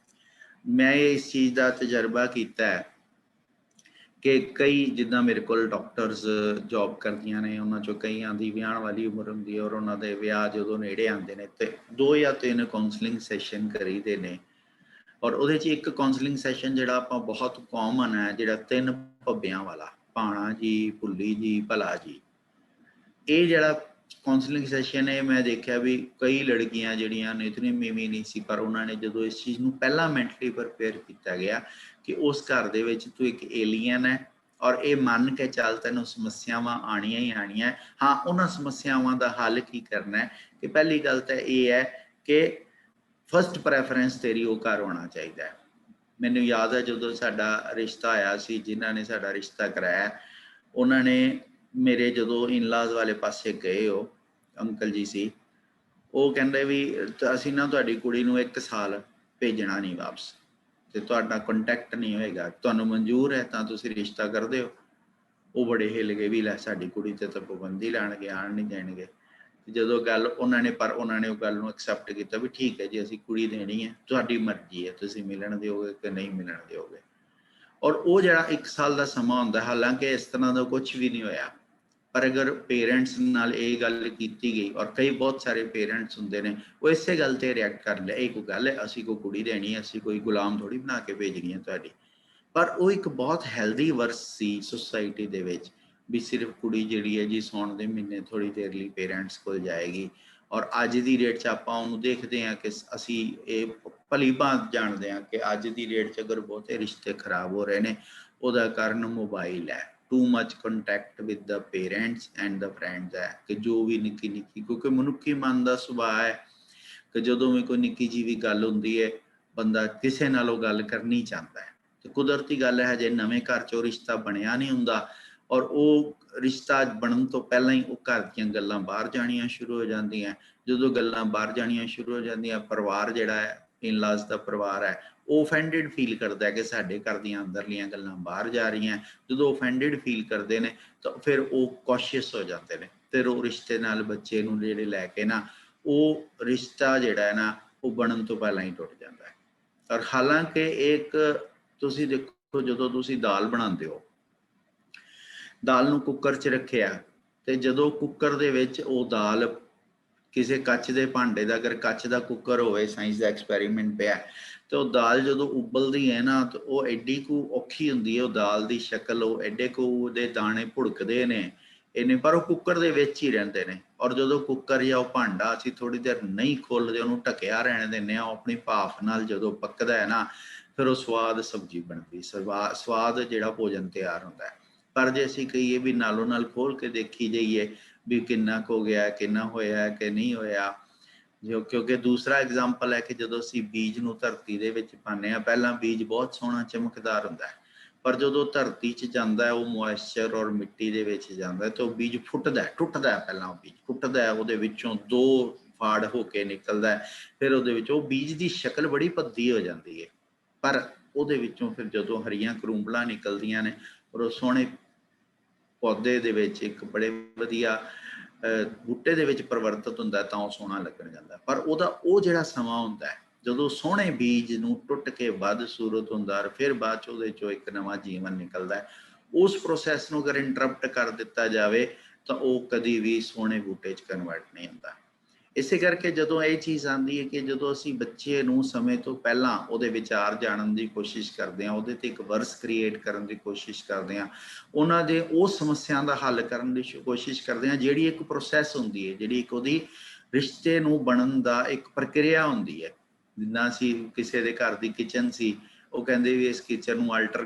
ਮੈਂ ਇਸ ਚੀਜ਼ ਦਾ ਤਜਰਬਾ ਕੀਤਾ ਹੈ ਕਿ ਕਈ ਜਿੱਦਾਂ ਮੇਰੇ ਕੋਲ ਡਾਕਟਰਸ ਜੌਬ ਕਰਦੀਆਂ ਨੇ, ਉਹਨਾਂ 'ਚੋਂ ਕਈਆਂ ਦੀ ਵਿਆਹਣ ਵਾਲੀ ਉਮਰ ਹੁੰਦੀ ਹੈ ਔਰ ਉਹਨਾਂ ਦੇ ਵਿਆਹ ਜਦੋਂ ਨੇੜੇ ਆਉਂਦੇ ਨੇ ਤੇ 2 ਜਾਂ 3 ਕਾਉਂਸਲਿੰਗ ਸੈਸ਼ਨ ਕਰੀਦੇ ਨੇ। ਔਰ ਉਹਦੇ 'ਚ ਇੱਕ ਕਾਉਂਸਲਿੰਗ ਸੈਸ਼ਨ ਜਿਹੜਾ ਆਪਾਂ ਬਹੁਤ ਕਾਮਨ ਹੈ, ਜਿਹੜਾ 3 ਭੱਬਿਆਂ ਵਾਲਾ, ਭਾਣਾ ਜੀ, ਭੁੱਲੀ ਜੀ, ਭਲਾ ਜੀ, ਇਹ ਜਿਹੜਾ ਕਾਉਂਸਲਿੰਗ ਸੈਸ਼ਨ ਹੈ ਮੈਂ ਦੇਖਿਆ ਵੀ ਕਈ ਲੜਕੀਆਂ ਜਿਹੜੀਆਂ ਨਿਤਨੇਮੀ ਵੀ ਨਹੀਂ ਸੀ, ਪਰ ਉਹਨਾਂ ਨੇ ਜਦੋਂ ਇਸ ਚੀਜ਼ ਨੂੰ ਪਹਿਲਾਂ ਮੈਂਟਲੀ ਪ੍ਰਪੇਅਰ ਕੀਤਾ ਗਿਆ ਕਿ ਉਸ ਘਰ ਦੇ ਵਿੱਚ ਤੂੰ ਇੱਕ ਏਲੀਅਨ ਹੈ ਔਰ ਇਹ ਮੰਨ ਕੇ ਚੱਲ ਤੈਨੂੰ ਸਮੱਸਿਆਵਾਂ ਆਣੀਆਂ ਹੀ ਆਣੀਆਂ। ਹਾਂ, ਉਹਨਾਂ ਸਮੱਸਿਆਵਾਂ ਦਾ ਹੱਲ ਕੀ ਕਰਨਾ ਹੈ ਕਿ ਪਹਿਲੀ ਗੱਲ ਤਾਂ ਇਹ ਹੈ ਕਿ ਫਸਟ ਪ੍ਰੈਫਰੈਂਸ ਤੇਰੀ ਉਹ ਘਰ ਹੋਣਾ ਚਾਹੀਦਾ ਹੈ। ਮੈਨੂੰ ਯਾਦ ਹੈ ਜਦੋਂ ਸਾਡਾ ਰਿਸ਼ਤਾ ਆਇਆ ਸੀ, ਜਿਨ੍ਹਾਂ ਨੇ ਸਾਡਾ ਰਿਸ਼ਤਾ ਕਰਾਇਆ ਉਹਨਾਂ ਨੇ ਮੇਰੇ ਜਦੋਂ ਇਨਲਾਜ਼ ਵਾਲੇ ਪਾਸੇ ਗਏ, ਉਹ ਅੰਕਲ ਜੀ ਸੀ, ਉਹ ਕਹਿੰਦੇ ਵੀ ਅਸੀਂ ਨਾ ਤੁਹਾਡੀ ਕੁੜੀ ਨੂੰ 1 ਸਾਲ ਭੇਜਣਾ ਨਹੀਂ ਵਾਪਸ ਤੇ ਤੁਹਾਡਾ ਕੰਟੈਕਟ ਨਹੀਂ ਹੋਏਗਾ, ਤੁਹਾਨੂੰ ਮਨਜ਼ੂਰ ਹੈ ਤਾਂ ਤੁਸੀਂ ਰਿਸ਼ਤਾ ਕਰ ਦਿਓ। ਉਹ ਬੜੇ ਹਿੱਲ ਗਏ ਵੀ ਲੈ ਸਾਡੀ ਕੁੜੀ ਤੇ ਤਾਂ ਪਾਬੰਦੀ ਲਾਣਗੇ, ਆਣ ਨਹੀਂ ਦੇਣਗੇ। ਜਦੋਂ ਗੱਲ ਉਹਨਾਂ ਨੇ ਉਹ ਗੱਲ ਨੂੰ ਐਕਸੈਪਟ ਕੀਤਾ ਵੀ ਠੀਕ ਹੈ ਜੀ, ਅਸੀਂ ਕੁੜੀ ਦੇਣੀ ਹੈ, ਤੁਹਾਡੀ ਮਰਜ਼ੀ ਹੈ, ਤੁਸੀਂ ਮਿਲਣ ਦਿਓਗੇ ਕਿ ਨਹੀਂ ਮਿਲਣ ਦਿਓਗੇ। ਔਰ ਉਹ ਜਿਹੜਾ 1 ਸਾਲ ਦਾ ਸਮਾਂ ਹੁੰਦਾ, ਹਾਲਾਂਕਿ ਇਸ ਤਰ੍ਹਾਂ ਦਾ ਕੁਝ ਵੀ ਨਹੀਂ ਹੋਇਆ, ਪਰ ਅਗਰ ਪੇਰੈਂਟਸ ਨਾਲ ਇਹ ਗੱਲ ਕੀਤੀ ਗਈ, ਔਰ ਕਈ ਬਹੁਤ ਸਾਰੇ ਪੇਰੈਂਟਸ ਹੁੰਦੇ ਨੇ ਉਹ ਇਸੇ ਗੱਲ ਤੇ ਰਿਐਕਟ ਕਰ ਲਿਆ, ਇਹ ਕੋਈ ਗੱਲ ਹੈ, ਅਸੀਂ ਕੋਈ ਕੁੜੀ ਦੇਣੀ ਹੈ, ਅਸੀਂ ਕੋਈ ਗੁਲਾਮ ਥੋੜੀ ਬਣਾ ਕੇ ਭੇਜਣੀ ਹੈ ਤੁਹਾਡੀ। ਪਰ ਉਹ ਇੱਕ ਬਹੁਤ ਹੈਲਦੀ ਵਰਸ ਸੀ ਸੁਸਾਇਟੀ ਦੇ ਵਿੱਚ ਵੀ ਸਿਰਫ ਕੁੜੀ ਜਿਹੜੀ ਹੈ ਜੀ ਸਾਉਣ ਦੇ ਮਹੀਨੇ ਥੋੜੀ ਦੇਰ ਲਈ ਪੇਰੈਂਟਸ ਕੋਲ ਜਾਏਗੀ। ਔਰ ਅੱਜ ਦੀ ਡੇਟ 'ਚ ਆਪਾਂ ਉਹਨੂੰ ਦੇਖਦੇ ਹਾਂ ਕਿ ਅਸੀਂ ਇਹ ਭਲੀ ਭਾਂਤ ਜਾਣਦੇ ਹਾਂ ਕਿ ਅੱਜ ਦੀ ਡੇਟ 'ਚ ਅਗਰ ਬਹੁਤੇ ਰਿਸ਼ਤੇ ਖਰਾਬ ਹੋ ਰਹੇ ਨੇ ਉਹਦਾ ਕਾਰਨ ਮੋਬਾਈਲ ਹੈ। Too much contact with the parents and the friends ਹੈ ਕਿ ਜੋ ਵੀ ਨਿੱਕੀ ਕਿਉਂਕਿ ਮਨੁੱਖੀ ਮਨ ਦਾ ਸੁਭਾਅ ਹੈ ਕਿ ਜਦੋਂ ਵੀ ਕੋਈ ਨਿੱਕੀ ਜਿਹੀ ਵੀ ਗੱਲ ਹੁੰਦੀ ਹੈ ਬੰਦਾ ਕਿਸੇ ਨਾਲ ਉਹ ਗੱਲ ਕਰਨੀ ਚਾਹੁੰਦਾ ਹੈ। ਤੇ ਕੁਦਰਤੀ ਗੱਲ ਹੈ ਹਜੇ ਨਵੇਂ ਘਰ 'ਚ ਉਹ ਰਿਸ਼ਤਾ ਬਣਿਆ ਨਹੀਂ ਹੁੰਦਾ ਔਰ ਉਹ ਰਿਸ਼ਤਾ ਬਣਨ ਤੋਂ ਪਹਿਲਾਂ ਹੀ ਉਹ ਘਰ ਦੀਆਂ ਗੱਲਾਂ ਬਾਹਰ ਜਾਣੀਆਂ ਸ਼ੁਰੂ ਹੋ ਜਾਂਦੀਆਂ। ਜਦੋਂ ਗੱਲਾਂ ਬਾਹਰ ਜਾਣੀਆਂ ਸ਼ੁਰੂ ਹੋ ਜਾਂਦੀਆਂ, ਪਰਿਵਾਰ ਜਿਹੜਾ ਹੈ, ਇਨਲਾਜ਼ ਦਾ ਪਰਿਵਾਰ ਹੈ, ਉਹ ਓਫੈਂਡਡ ਫੀਲ ਕਰਦਾ ਕਿ ਸਾਡੇ ਘਰ ਦੀਆਂ ਅੰਦਰਲੀਆਂ ਗੱਲਾਂ ਬਾਹਰ ਜਾ ਰਹੀਆਂ। ਜਦੋਂ ਓਫੈਂਡਡ ਫੀਲ ਕਰਦੇ ਨੇ ਤਾਂ ਫਿਰ ਉਹ ਕੌਸ਼ੀਅਸ ਹੋ ਜਾਂਦੇ ਨੇ, ਫਿਰ ਉਹ ਰਿਸ਼ਤੇ ਨਾਲ ਬੱਚੇ ਨੂੰ ਜਿਹੜੇ ਲੈ ਕੇ ਨਾ ਉਹ ਰਿਸ਼ਤਾ ਜਿਹੜਾ ਹੈ ਨਾ ਉਹ ਬਣਨ ਤੋਂ ਪਹਿਲਾਂ ਹੀ ਟੁੱਟ ਜਾਂਦਾ ਹੈ। ਔਰ ਹਾਲਾਂਕਿ ਇੱਕ ਤੁਸੀਂ ਦੇਖੋ, ਜਦੋਂ ਤੁਸੀਂ ਦਾਲ ਬਣਾਉਂਦੇ ਹੋ, ਦਾਲ ਨੂੰ ਕੁੱਕਰ 'ਚ ਰੱਖਿਆ ਤੇ ਜਦੋਂ ਕੁੱਕਰ ਦੇ ਵਿੱਚ ਉਹ ਦਾਲ ਕਿਸੇ ਕੱਚ ਦੇ ਭਾਂਡੇ ਦਾ, ਅਗਰ ਕੱਚ ਦਾ ਕੁੱਕਰ ਹੋਵੇ, ਸਾਇੰਸ ਦਾ ਐਕਸਪੈਰੀਮੈਂਟ ਪਿਆ, ਤੇ ਉਹ ਦਾਲ ਜਦੋਂ ਉਬਲਦੀ ਹੈ ਨਾ ਤਾਂ ਉਹ ਐਡੀ ਕੁ ਔਖੀ ਹੁੰਦੀ ਹੈ, ਉਹ ਦਾਲ ਦੀ ਸ਼ਕਲ, ਉਹ ਐਡੇ ਕੁ ਉਹਦੇ ਦਾਣੇ ਭੁੜਕਦੇ ਨੇ ਇਹਨੇ, ਪਰ ਉਹ ਕੁੱਕਰ ਦੇ ਵਿੱਚ ਹੀ ਰਹਿੰਦੇ ਨੇ। ਔਰ ਜਦੋਂ ਕੁੱਕਰ ਜਾਂ ਉਹ ਭਾਂਡਾ ਅਸੀਂ ਥੋੜ੍ਹੀ ਦੇਰ ਨਹੀਂ ਖੋਲ੍ਹਦੇ, ਉਹਨੂੰ ਢੱਕਿਆ ਰਹਿਣ ਦਿੰਦੇ ਹਾਂ, ਉਹ ਆਪਣੀ ਭਾਫ ਨਾਲ ਜਦੋਂ ਪੱਕਦਾ ਹੈ ਨਾ ਫਿਰ ਉਹ ਸਵਾਦ ਸਬਜ਼ੀ ਬਣਦੀ, ਸਵਾਦ ਜਿਹੜਾ ਭੋਜਨ ਤਿਆਰ ਹੁੰਦਾ ਹੈ। ਪਰ ਜੇ ਅਸੀਂ ਕਹੀਏ ਵੀ ਨਾਲੋਂ ਨਾਲ ਖੋਲ ਕੇ ਦੇਖੀ ਜਾਈਏ ਵੀ ਕਿੰਨਾ ਕੁ ਹੋ ਗਿਆ, ਕਿੰਨਾ ਹੋਇਆ ਕਿ ਨਹੀਂ ਹੋਇਆ, ਕਿਉਂਕਿ ਦੂਸਰਾ ਐਗਜ਼ਾਮਪਲ ਹੈ ਕਿ ਜਦੋਂ ਅਸੀਂ ਬੀਜ ਨੂੰ ਧਰਤੀ ਦੇ ਵਿੱਚ ਪਾਉਂਦੇ ਹਾਂ, ਪਹਿਲਾਂ ਬੀਜ ਬਹੁਤ ਸੋਹਣਾ ਚਮਕਦਾਰ ਹੁੰਦਾ ਹੈ, ਪਰ ਜਦੋਂ ਧਰਤੀ 'ਚ ਜਾਂਦਾ ਹੈ, ਉਹ ਮੋਇਸਚਰ ਔਰ ਮਿੱਟੀ ਦੇ ਵਿੱਚ ਜਾਂਦਾ ਤਾਂ ਉਹ ਬੀਜ ਟੁੱਟਦਾ ਹੈ। ਪਹਿਲਾਂ ਉਹ ਬੀਜ ਟੁੱਟਦਾ ਹੈ, ਉਹਦੇ ਵਿੱਚੋਂ 2 ਫਾੜ ਹੋ ਕੇ ਨਿਕਲਦਾ ਹੈ, ਫਿਰ ਉਹਦੇ ਵਿੱਚ ਉਹ ਬੀਜ ਦੀ ਸ਼ਕਲ ਬੜੀ ਭੱਦੀ ਹੋ ਜਾਂਦੀ ਹੈ, ਪਰ ਉਹਦੇ ਵਿੱਚੋਂ ਫਿਰ ਜਦੋਂ ਹਰੀਆਂ ਕਰੂੰਬਲਾਂ ਨਿਕਲਦੀਆਂ ਨੇ ਔਰ ਉਹ ਸੋਹਣੇ ਪੌਦੇ ਦੇ ਵਿੱਚ ਇੱਕ ਬੜੇ ਵਧੀਆ ਬੂਟੇ ਦੇ ਵਿੱਚ ਪਰਿਵਰਤਿਤ ਹੁੰਦਾ ਤਾਂ ਉਹ ਸੋਹਣਾ ਲੱਗਣ ਜਾਂਦਾ। ਪਰ ਉਹਦਾ ਉਹ ਜਿਹੜਾ ਸਮਾਂ ਹੁੰਦਾ ਹੈ ਜਦੋਂ ਸੋਹਣੇ ਬੀਜ ਨੂੰ ਟੁੱਟ ਕੇ ਵੱਧ ਸੂਰਤ ਹੁੰਦਾ ਔਰ ਫਿਰ ਬਾਅਦ 'ਚ ਉਹਦੇ 'ਚੋਂ ਇੱਕ ਨਵਾਂ ਜੀਵਨ ਨਿਕਲਦਾ ਹੈ, ਉਸ ਪ੍ਰੋਸੈਸ ਨੂੰ ਅਗਰ ਇੰਟਰਪਟ ਕਰ ਦਿੱਤਾ ਜਾਵੇ ਤਾਂ ਉਹ ਕਦੀ ਵੀ ਸੋਹਣੇ ਬੂਟੇ 'ਚ ਕਨਵਰਟ ਨਹੀਂ ਹੁੰਦਾ। ਇਸੇ ਕਰਕੇ ਜਦੋਂ ਇਹ ਚੀਜ਼ ਆਉਂਦੀ ਹੈ ਕਿ ਜਦੋਂ ਅਸੀਂ ਬੱਚੇ ਨੂੰ ਸਮੇਂ ਤੋਂ ਪਹਿਲਾਂ ਉਹਦੇ ਵਿਚਾਰ ਜਾਣਨ ਦੀ ਕੋਸ਼ਿਸ਼ ਕਰਦੇ ਹਾਂ, ਉਹਦੇ 'ਤੇ ਇੱਕ ਵਰਸ ਕ੍ਰੀਏਟ ਕਰਨ ਦੀ ਕੋਸ਼ਿਸ਼ ਕਰਦੇ ਹਾਂ, ਉਹਨਾਂ ਦੇ ਉਹ ਸਮੱਸਿਆ ਦਾ ਹੱਲ ਕਰਨ ਦੀ ਕੋਸ਼ਿਸ਼ ਕਰਦੇ ਹਾਂ ਜਿਹੜੀ ਇੱਕ ਪ੍ਰੋਸੈਸ ਹੁੰਦੀ ਹੈ, ਜਿਹੜੀ ਇੱਕ ਉਹਦੀ ਰਿਸ਼ਤੇ ਨੂੰ ਬਣਨ ਦਾ ਇੱਕ ਪ੍ਰਕਿਰਿਆ ਹੁੰਦੀ ਹੈ। ਜਿੱਦਾਂ ਅਸੀਂ ਕਿਸੇ ਦੇ ਘਰ ਦੀ ਕਿਚਨ ਸੀ, ਉਹ ਕਹਿੰਦੇ ਵੀ ਇਸ ਕਿਚਨ ਨੂੰ ਆਲਟਰ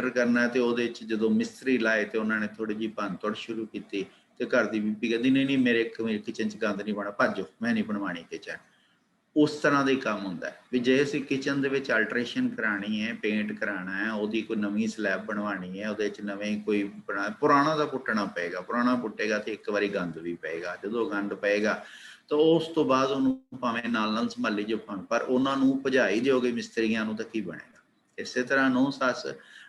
ਕਰਨਾ ਤੇ ਉਹਦੇ 'ਚ ਜਦੋਂ ਮਿਸਤਰੀ ਲਾਏ ਤੇ ਉਹਨਾਂ ਨੇ ਥੋੜ੍ਹੀ ਜਿਹੀ ਭੰਨ-ਤੋੜ ਸ਼ੁਰੂ ਕੀਤੀ ਤੇ ਘਰ ਦੀ ਬੀਬੀ ਕਹਿੰਦੀ ਨਹੀਂ ਮੇਰੇ ਕਿਚਨ 'ਚ ਗੰਦ ਨਹੀਂ ਪਾਉਣਾ, ਭੱਜੋ, ਮੈਂ ਨਹੀਂ ਬਣਵਾਉਣੀ ਕਿਚਨ। ਉਸ ਤਰ੍ਹਾਂ ਦਾ ਹੀ ਕੰਮ ਹੁੰਦਾ ਹੈ ਵੀ ਜੇ ਅਸੀਂ ਕਿਚਨ ਦੇ ਵਿੱਚ ਅਲਟਰੇਸ਼ਨ ਕਰਾਉਣੀ ਹੈ, ਪੇਂਟ ਕਰਾਉਣਾ ਹੈ, ਉਹਦੀ ਕੋਈ ਨਵੀਂ ਸਲੈਬ ਬਣਵਾਉਣੀ ਹੈ, ਉਹਦੇ 'ਚ ਨਵੇਂ ਕੋਈ ਪੁਰਾਣਾ ਦਾ ਪੁੱਟਣਾ ਪਏਗਾ, ਪੁਰਾਣਾ ਪੁੱਟੇਗਾ ਤੇ ਇੱਕ ਵਾਰੀ ਗੰਦ ਵੀ ਪਏਗਾ, ਜਦੋਂ ਗੰਦ ਪਏਗਾ ਤਾਂ ਉਸ ਤੋਂ ਬਾਅਦ ਉਹਨੂੰ ਭਾਵੇਂ ਨਾਲ ਸੰਭਾਲੀ ਜੋ ਭਾਵੇਂ, ਪਰ ਉਹਨਾਂ ਨੂੰ ਭਜਾਈ ਦਿਓਗੇ ਮਿਸਤਰੀਆਂ ਨੂੰ ਤਾਂ ਕੀ ਬਣੇਗਾ। ਇਸੇ ਤਰ੍ਹਾਂ ਨੂੰਹ ਸੱਸ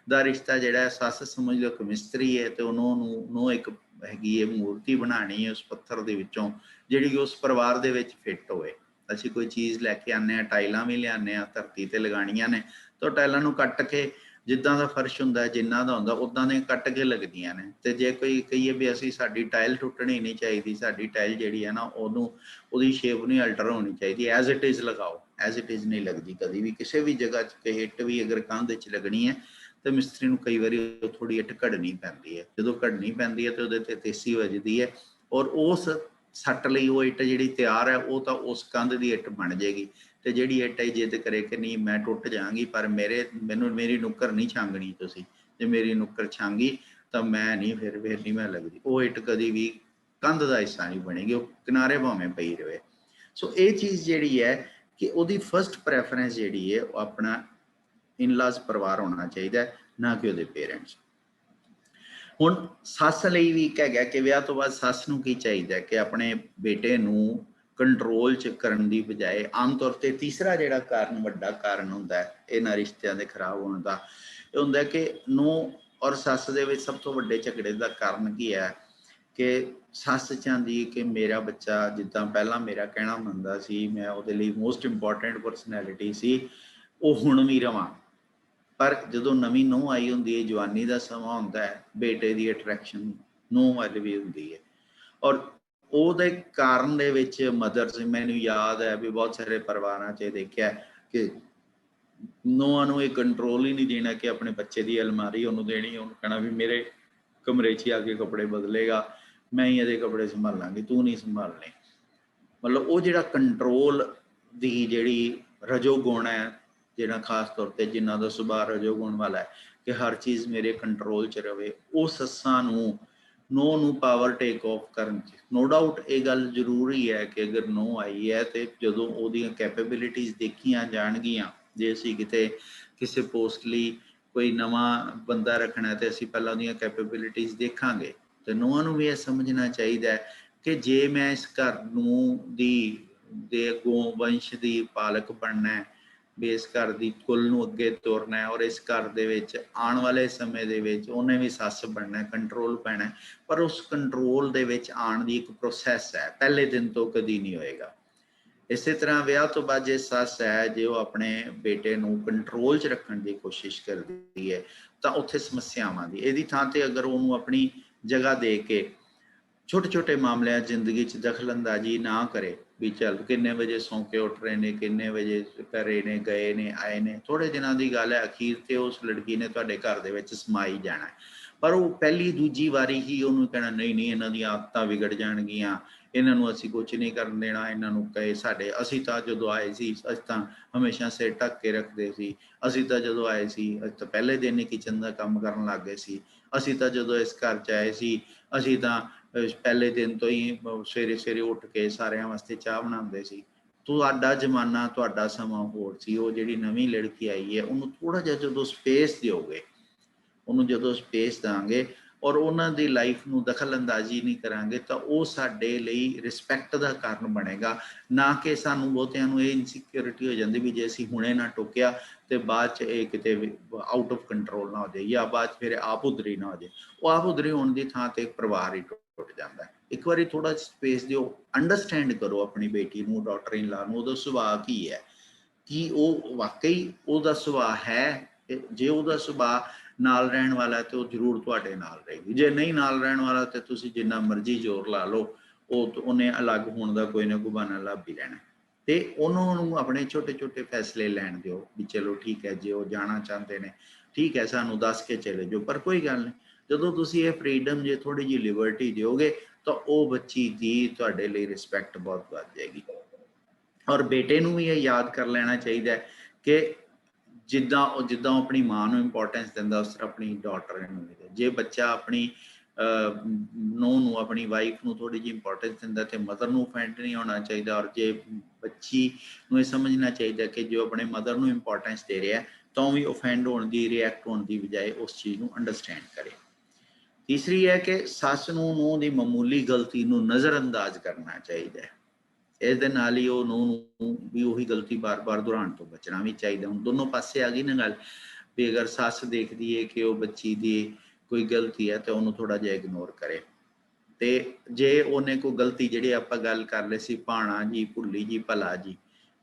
ਦਾ ਰਿਸ਼ਤਾ ਜਿਹੜਾ ਸੱਸ ਸਮਝ ਲਓ ਕਿ ਮਿਸਤਰੀ ਹੈ, ਤੇ ਉਹਨੂੰ ਇੱਕ ਹੈਗੀ ਹੈ ਮੂਰਤੀ ਬਣਾਉਣੀ ਹੈ ਉਸ ਪੱਥਰ ਦੇ ਵਿੱਚੋਂ ਜਿਹੜੀ ਉਸ ਪਰਿਵਾਰ ਦੇ ਵਿੱਚ ਫਿੱਟ ਹੋਵੇ। ਅਸੀਂ ਕੋਈ ਚੀਜ਼ ਲੈ ਕੇ ਆਉਂਦੇ ਹਾਂ, ਟਾਈਲਾਂ ਵੀ ਲਿਆਉਂਦੇ ਹਾਂ, ਧਰਤੀ ਤੇ ਲਗਾਉਣੀਆਂ ਨੇ, ਤਾਂ ਟਾਈਲਾਂ ਨੂੰ ਕੱਟ ਕੇ ਜਿੱਦਾਂ ਦਾ ਫਰਸ਼ ਹੁੰਦਾ ਜਿੰਨਾ ਦਾ ਹੁੰਦਾ ਉੱਦਾਂ ਦੇ ਕੱਟ ਕੇ ਲੱਗਦੀਆਂ ਨੇ। ਤੇ ਜੇ ਕੋਈ ਕਹੀਏ ਵੀ ਅਸੀਂ ਸਾਡੀ ਟਾਈਲ ਟੁੱਟਣੀ ਨਹੀਂ ਚਾਹੀਦੀ, ਸਾਡੀ ਟਾਈਲ ਜਿਹੜੀ ਹੈ ਨਾ ਉਹਦੀ ਸ਼ੇਪ ਨਹੀਂ ਅਲਟਰ ਹੋਣੀ ਚਾਹੀਦੀ, ਐਜ਼ ਇਟ ਇਜ਼ ਲਗਾਓ, ਐਜ਼ ਇਟ ਇਜ਼ ਨਹੀਂ ਲੱਗਦੀ ਕਦੀ ਵੀ ਕਿਸੇ ਵੀ ਜਗ੍ਹਾ 'ਚ। ਕਿ ਇੱਟ ਵੀ ਅਗਰ ਕੰਧ 'ਚ ਲੱਗਣੀ ਹੈ ਤਾਂ ਮਿਸਤਰੀ ਨੂੰ ਕਈ ਵਾਰੀ ਥੋੜ੍ਹੀ ਇੱਟ ਘੜਨੀ ਪੈਂਦੀ ਹੈ, ਜਦੋਂ ਘੜਨੀ ਪੈਂਦੀ ਹੈ ਤਾਂ ਉਹਦੇ 'ਤੇ ਤੇਸੀ ਵੱਜਦੀ ਹੈ, ਔਰ ਉਸ ਸੱਟ ਲਈ ਉਹ ਇੱਟ ਜਿਹੜੀ ਤਿਆਰ ਹੈ ਉਹ ਤਾਂ ਉਸ ਕੰਧ ਦੀ ਇੱਟ ਬਣ ਜਾਏਗੀ। ਤੇ ਜਿਹੜੀ ਇੱਟ ਇਹ ਜਿੱਦ ਕਰੇ ਕਿ ਨਹੀਂ ਮੈਂ ਟੁੱਟ ਜਾਵਾਂਗੀ ਪਰ ਮੇਰੀ ਨੁੱਕਰ ਨਹੀਂ ਛਾਂਗਣੀ ਤੁਸੀਂ, ਜੇ ਮੇਰੀ ਨੁੱਕਰ ਛਾਂਗੀ ਤਾਂ ਮੈਂ ਨਹੀਂ ਫਿਰ ਨਹੀਂ ਮੈਂ ਲੱਗਦੀ, ਉਹ ਇੱਟ ਕਦੀ ਵੀ ਕੰਧ ਦਾ ਹਿੱਸਾ ਨਹੀਂ ਬਣੇਗੀ, ਉਹ ਕਿਨਾਰੇ ਭਾਵੇਂ ਪਈ ਰਹੇ। ਸੋ ਇਹ ਚੀਜ਼ ਜਿਹੜੀ ਹੈ ਕਿ ਉਹਦੀ ਫਸਟ ਪ੍ਰੈਫਰੈਂਸ ਜਿਹੜੀ ਹੈ ਉਹ ਆਪਣਾ ਇਨਲਾਸ ਪਰਿਵਾਰ ਹੋਣਾ ਚਾਹੀਦਾ, ਨਾ ਕਿ ਉਹਦੇ ਪੇਰੈਂਟਸ। ਹੁਣ ਸੱਸ ਲਈ ਵੀ ਇੱਕ ਹੈਗਾ ਕਿ ਵਿਆਹ ਤੋਂ ਬਾਅਦ ਸੱਸ ਨੂੰ ਕੀ ਚਾਹੀਦਾ ਕਿ ਆਪਣੇ ਬੇਟੇ ਨੂੰ ਕੰਟਰੋਲ 'ਚ ਕਰਨ ਦੀ ਬਜਾਏ, ਆਮ ਤੌਰ 'ਤੇ ਤੀਸਰਾ ਜਿਹੜਾ ਕਾਰਨ ਵੱਡਾ ਕਾਰਨ ਹੁੰਦਾ ਹੈ ਇਹਨਾਂ ਰਿਸ਼ਤਿਆਂ ਦੇ ਖਰਾਬ ਹੋਣ ਦਾ, ਇਹ ਹੁੰਦਾ ਕਿ ਨੂੰਹ ਔਰ ਸੱਸ ਦੇ ਵਿੱਚ ਸਭ ਤੋਂ ਵੱਡੇ ਝਗੜੇ ਦਾ ਕਾਰਨ ਕੀ ਹੈ ਕਿ ਸੱਸ ਚਾਹੁੰਦੀ ਕਿ ਮੇਰਾ ਬੱਚਾ ਜਿੱਦਾਂ ਪਹਿਲਾਂ ਮੇਰਾ ਕਹਿਣਾ ਮੰਨਦਾ ਸੀ, ਮੈਂ ਉਹਦੇ ਲਈ ਮੋਸਟ ਇੰਪੋਰਟੈਂਟ ਪਰਸਨੈਲਿਟੀ ਸੀ, ਉਹ ਹੁਣ ਵੀ ਰਵਾਂ। ਪਰ ਜਦੋਂ ਨਵੀਂ ਨੂੰਹ ਆਈ ਹੁੰਦੀ ਹੈ, ਜਵਾਨੀ ਦਾ ਸਮਾਂ ਹੁੰਦਾ ਹੈ, ਬੇਟੇ ਦੀ ਅਟਰੈਕਸ਼ਨ ਨੂੰਹ ਵੱਲ ਵੀ ਹੁੰਦੀ ਹੈ, ਔਰ ਉਹਦੇ ਕਾਰਨ ਦੇ ਵਿੱਚ ਮਦਰਸ, ਮੈਨੂੰ ਯਾਦ ਹੈ ਵੀ ਬਹੁਤ ਸਾਰੇ ਪਰਿਵਾਰਾਂ 'ਚ ਦੇਖਿਆ ਕਿ ਨੂੰਹਾਂ ਨੂੰ ਇਹ ਕੰਟਰੋਲ ਹੀ ਨਹੀਂ ਦੇਣਾ ਕਿ ਆਪਣੇ ਬੱਚੇ ਦੀ ਅਲਮਾਰੀ ਉਹਨੂੰ ਦੇਣੀ, ਉਹਨੂੰ ਕਹਿਣਾ ਵੀ ਮੇਰੇ ਕਮਰੇ 'ਚ ਆ ਕੇ ਕੱਪੜੇ ਬਦਲੇਗਾ, ਮੈਂ ਹੀ ਇਹਦੇ ਕੱਪੜੇ ਸੰਭਾਲਾਂਗੀ, ਤੂੰ ਨਹੀਂ ਸੰਭਾਲਣੇ। ਮਤਲਬ ਉਹ ਜਿਹੜਾ ਕੰਟਰੋਲ ਦੀ ਜਿਹੜੀ ਰਜੋ ਗੁਣ ਹੈ, ਜਿਹੜਾ ਖਾਸ ਤੌਰ 'ਤੇ ਜਿਨ੍ਹਾਂ ਦਾ ਸੁਭਾਅ ਰਜੋ ਗੁਣ ਵਾਲਾ ਹੈ ਕਿ ਹਰ ਚੀਜ਼ ਮੇਰੇ ਕੰਟਰੋਲ 'ਚ ਰਵੇ, ਉਹ ਸੱਸਾਂ ਨੂੰ ਨੂੰਹ ਨੂੰ ਪਾਵਰ ਟੇਕ ਆਫ ਕਰਨ 'ਚ ਨੋ ਡਾਊਟ ਇਹ ਗੱਲ ਜ਼ਰੂਰੀ ਹੈ ਕਿ ਅਗਰ ਨੂੰਹ ਆਈ ਹੈ ਤੇ ਜਦੋਂ ਉਹਦੀਆਂ ਕੈਪੇਬਿਲਿਟੀਜ਼ ਦੇਖੀਆਂ ਜਾਣਗੀਆਂ, ਜੇ ਅਸੀਂ ਕਿਸੇ ਪੋਸਟ ਲਈ ਕੋਈ ਨਵਾਂ ਬੰਦਾ ਰੱਖਣਾ ਤੇ ਅਸੀਂ ਪਹਿਲਾਂ ਉਹਦੀਆਂ ਕੈਪੇਬਿਲਿਟੀਜ਼ ਦੇਖਾਂਗੇ। ਤੇ ਨੂੰਹਾਂ ਨੂੰ ਵੀ ਇਹ ਸਮਝਣਾ ਚਾਹੀਦਾ ਹੈ ਕਿ ਜੇ ਮੈਂ ਇਸ ਘਰ ਨੂੰ ਦੇ ਅੱਗੋਂ ਵੰਸ਼ ਦੀ ਪਾਲਕ ਬਣਨਾ ਹੈ, ਵੀ ਇਸ ਘਰ ਦੀ ਕੁੱਲ ਨੂੰ ਅੱਗੇ ਤੋਰਨਾ ਹੈ, ਔਰ ਇਸ ਘਰ ਦੇ ਵਿੱਚ ਆਉਣ ਵਾਲੇ ਸਮੇਂ ਦੇ ਵਿੱਚ ਉਹਨੇ ਵੀ ਸੱਸ ਬਣਨਾ, ਕੰਟਰੋਲ ਪੈਣਾ, ਪਰ ਉਸ ਕੰਟਰੋਲ ਦੇ ਵਿੱਚ ਆਉਣ ਦੀ ਇੱਕ ਪ੍ਰੋਸੈਸ ਹੈ, ਪਹਿਲੇ ਦਿਨ ਤੋਂ ਕਦੀ ਨਹੀਂ ਹੋਏਗਾ। ਇਸੇ ਤਰ੍ਹਾਂ ਵਿਆਹ ਤੋਂ ਬਾਅਦ ਜੇ ਸੱਸ ਹੈ, ਜੇ ਉਹ ਆਪਣੇ ਬੇਟੇ ਨੂੰ ਕੰਟਰੋਲ 'ਚ ਰੱਖਣ ਦੀ ਕੋਸ਼ਿਸ਼ ਕਰਦੀ ਹੈ ਤਾਂ ਉੱਥੇ ਸਮੱਸਿਆਵਾਂ ਦੀ, ਇਹਦੀ ਥਾਂ 'ਤੇ ਅਗਰ ਉਹਨੂੰ ਆਪਣੀ ਜਗ੍ਹਾ ਦੇ ਕੇ ਛੋਟੇ ਛੋਟੇ ਮਾਮਲਿਆਂ ਜ਼ਿੰਦਗੀ 'ਚ ਦਖਲ ਅੰਦਾਜ਼ੀ ਨਾ ਕਰੇ, ਵੀ ਚੱਲ ਕਿੰਨੇ ਵਜੇ ਸੌਂ ਕੇ ਉੱਠ ਰਹੇ ਨੇ, ਕਿੰਨੇ ਵਜੇ ਘਰੇ ਨੇ, ਗਏ ਨੇ, ਆਏ ਨੇ, ਥੋੜ੍ਹੇ ਦਿਨਾਂ ਦੀ ਗੱਲ ਹੈ, ਅਖੀਰ 'ਤੇ ਉਸ ਲੜਕੀ ਨੇ ਤੁਹਾਡੇ ਘਰ ਦੇ ਵਿੱਚ ਸਮਾਈ ਜਾਣਾ। ਪਰ ਉਹ ਪਹਿਲੀ ਦੂਜੀ ਵਾਰੀ ਹੀ ਉਹਨੂੰ ਕਹਿਣਾ ਨਹੀਂ ਇਹਨਾਂ ਦੀਆਂ ਆਦਤਾਂ ਵਿਗੜ ਜਾਣਗੀਆਂ, ਇਹਨਾਂ ਨੂੰ ਅਸੀਂ ਕੁਝ ਨਹੀਂ ਕਰਨ ਦੇਣਾ, ਇਹਨਾਂ ਨੂੰ ਕਹੇ ਅਸੀਂ ਤਾਂ ਜਦੋਂ ਆਏ ਸੀ ਅਸੀਂ ਤਾਂ ਹਮੇਸ਼ਾ ਸਿਰ ਢੱਕ ਕੇ ਰੱਖਦੇ ਸੀ, ਅਸੀਂ ਤਾਂ ਜਦੋਂ ਆਏ ਸੀ ਅਸੀਂ ਤਾਂ ਪਹਿਲੇ ਦਿਨ ਹੀ ਕਿਚਨ ਦਾ ਕੰਮ ਕਰਨ ਲੱਗ ਗਏ ਸੀ, ਅਸੀਂ ਤਾਂ ਜਦੋਂ ਇਸ ਘਰ 'ਚ ਆਏ ਸੀ ਅਸੀਂ ਤਾਂ ਪਹਿਲੇ ਦਿਨ ਤੋਂ ਹੀ ਸਵੇਰੇ ਸਵੇਰੇ ਉੱਠ ਕੇ ਸਾਰਿਆਂ ਵਾਸਤੇ ਚਾਹ ਬਣਾਉਂਦੇ ਸੀ। ਤੁਹਾਡਾ ਜ਼ਮਾਨਾ, ਤੁਹਾਡਾ ਸਮਾਂ ਹੋਰ ਸੀ। ਉਹ ਜਿਹੜੀ ਨਵੀਂ ਲੜਕੀ ਆਈ ਹੈ ਉਹਨੂੰ ਥੋੜ੍ਹਾ ਜਿਹਾ ਜਦੋਂ ਸਪੇਸ ਦਿਓਗੇ, ਉਹਨੂੰ ਜਦੋਂ ਸਪੇਸ ਦਾਂਗੇ ਔਰ ਉਹਨਾਂ ਦੀ ਲਾਈਫ ਨੂੰ ਦਖਲ ਅੰਦਾਜ਼ੀ ਨਹੀਂ ਕਰਾਂਗੇ ਤਾਂ ਉਹ ਸਾਡੇ ਲਈ ਰਿਸਪੈਕਟ ਦਾ ਕਾਰਨ ਬਣੇਗਾ, ਨਾ ਕਿ ਸਾਨੂੰ ਬਹੁਤਿਆਂ ਨੂੰ ਇਹ ਇਨਸਿਕਿਉਰਿਟੀ ਹੋ ਜਾਂਦੀ ਵੀ ਜੇ ਅਸੀਂ ਹੁਣੇ ਨਾ ਟੋਕਿਆ ਤੇ ਬਾਅਦ 'ਚ ਇਹ ਕਿਤੇ ਆਊਟ ਆਫ ਕੰਟਰੋਲ ਨਾ ਹੋ ਜਾਏ, ਜਾਂ ਬਾਅਦ 'ਚ ਫਿਰ ਆਪ ਉਧਰੀ ਨਾ ਹੋ ਜਾਏ। ਉਹ ਆਪ ਉਧਰੀ ਹੋਣ ਦੀ ਥਾਂ 'ਤੇ ਪਰਿਵਾਰ ਹੀ ਟੁੱਟ ਜਾਂਦਾ ਹੈ। ਇੱਕ ਵਾਰੀ ਥੋੜਾ ਸਪੇਸ ਦਿਓ, ਅੰਡਰਸਟੈਂਡ ਕਰੋ ਆਪਣੀ ਬੇਟੀ ਨੂੰ, ਡਾਟਰ ਇਨ ਲਾ ਨੂੰ, ਉਹਦਾ ਸੁਭਾਅ ਕੀ ਹੈ, ਕੀ ਉਹ ਵਾਕਈ ਉਹਦਾ ਸੁਭਾਅ ਹੈ, ਜੇ ਉਹਦਾ ਸੁਭਾਅ ਨਾਲ ਰਹਿਣ ਵਾਲਾ ਤੇ ਉਹ ਜ਼ਰੂਰ ਤੁਹਾਡੇ ਨਾਲ ਰਹੇਗੀ, ਜੇ ਨਹੀਂ ਨਾਲ ਰਹਿਣ ਵਾਲਾ ਤੇ ਤੁਸੀਂ ਜਿੰਨਾ ਮਰਜ਼ੀ ਜ਼ੋਰ ਲਾ ਲਓ ਉਹਨੇ ਅਲੱਗ ਹੋਣ ਦਾ ਕੋਈ ਨਾ ਕੋਈ ਬਹਾਨਾ ਲੱਭ ਹੀ ਲੈਣਾ। ਤੇ ਉਹਨਾਂ ਨੂੰ ਆਪਣੇ ਛੋਟੇ ਛੋਟੇ ਫੈਸਲੇ ਲੈਣ ਦਿਓ ਵੀ ਚਲੋ ਠੀਕ ਹੈ, ਜੇ ਉਹ ਜਾਣਾ ਚਾਹੁੰਦੇ ਨੇ ਠੀਕ ਹੈ, ਸਾਨੂੰ ਦੱਸ ਕੇ ਚਲੇ ਜਾਓ, ਪਰ ਕੋਈ ਗੱਲ ਨਹੀਂ, ਜਦੋਂ ਤੁਸੀਂ ਇਹ ਫਰੀਡਮ, ਜੇ ਥੋੜੀ ਜਿਹੀ ਲਿਬਰਟੀ ਦਿਓਗੇ ਤਾਂ ਉਹ ਬੱਚੀ ਦੀ ਤੁਹਾਡੇ ਲਈ ਰਿਸਪੈਕਟ ਬਹੁਤ ਵੱਧ ਜਾਏਗੀ। ਔਰ ਬੇਟੇ ਨੂੰ ਵੀ ਇਹ ਯਾਦ ਕਰ ਲੈਣਾ ਚਾਹੀਦਾ ਕਿ ਜਿੱਦਾਂ ਉਹ ਆਪਣੀ ਮਾਂ ਨੂੰ ਇੰਪੋਰਟੈਂਸ ਦਿੰਦਾ ਉਸ ਤਰ੍ਹਾਂ ਆਪਣੀ ਡਾਟਰ ਨੂੰ ਵੀ ਦੇ। ਜੇ ਬੱਚਾ ਆਪਣੀ ਨੂੰਹ ਨੂੰ, ਆਪਣੀ ਵਾਈਫ ਨੂੰ ਥੋੜ੍ਹੀ ਜਿਹੀ ਇੰਪੋਰਟੈਂਸ ਦਿੰਦਾ ਤੇ ਮਦਰ ਨੂੰ ਅਫੈਂਡ ਨਹੀਂ ਹੋਣਾ ਚਾਹੀਦਾ, ਔਰ ਜੇ ਬੱਚੀ ਨੂੰ ਇਹ ਸਮਝਣਾ ਚਾਹੀਦਾ ਕਿ ਜੋ ਆਪਣੇ ਮਦਰ ਨੂੰ ਇੰਪੋਰਟੈਂਸ ਦੇ ਰਿਹਾ ਤਾਂ ਉਹ ਵੀ ਅਫੈਂਡ ਹੋਣ ਦੀ, ਰਿਐਕਟ ਹੋਣ ਦੀ ਬਜਾਏ ਉਸ ਚੀਜ਼ ਨੂੰ ਅੰਡਰਸਟੈਂਡ ਕਰੇ। ਤੀਸਰੀ ਹੈ ਕਿ ਸੱਸ ਨੂੰ ਨੂੰਹ ਦੀ ਮਾਮੂਲੀ ਗਲਤੀ ਨੂੰ ਨਜ਼ਰ ਅੰਦਾਜ਼ ਕਰਨਾ ਚਾਹੀਦਾ ਹੈ। ਇਸ ਦੇ ਨਾਲ ਹੀ ਉਹ ਨੂੰ ਵੀ ਉਹੀ ਗਲਤੀ ਬਾਰ-ਬਾਰ ਦੁਹਰਾਉਣ ਤੋਂ ਬਚਣਾ ਵੀ ਚਾਹੀਦਾ। ਹੁਣ ਦੋਨੋਂ ਪਾਸੇ ਆ ਗਈ ਨਾ ਗੱਲ ਵੀ ਅਗਰ ਸੱਸ ਦੇਖਦੀ ਹੈ ਕਿ ਉਹ ਬੱਚੀ ਦੀ ਕੋਈ ਗਲਤੀ ਹੈ ਤਾਂ ਉਹਨੂੰ ਥੋੜਾ ਜਿਹਾ ਇਗਨੋਰ ਕਰੇ। ਤੇ ਜੇ ਉਹਨੇ ਕੋਈ ਗਲਤੀ ਜਿਹੜੀ ਆਪਾਂ ਗੱਲ ਕਰ ਲਈ ਸੀ ਭਾਣਾ ਜੀ, ਭੁੱਲੀ ਜੀ, ਭਲਾ ਜੀ,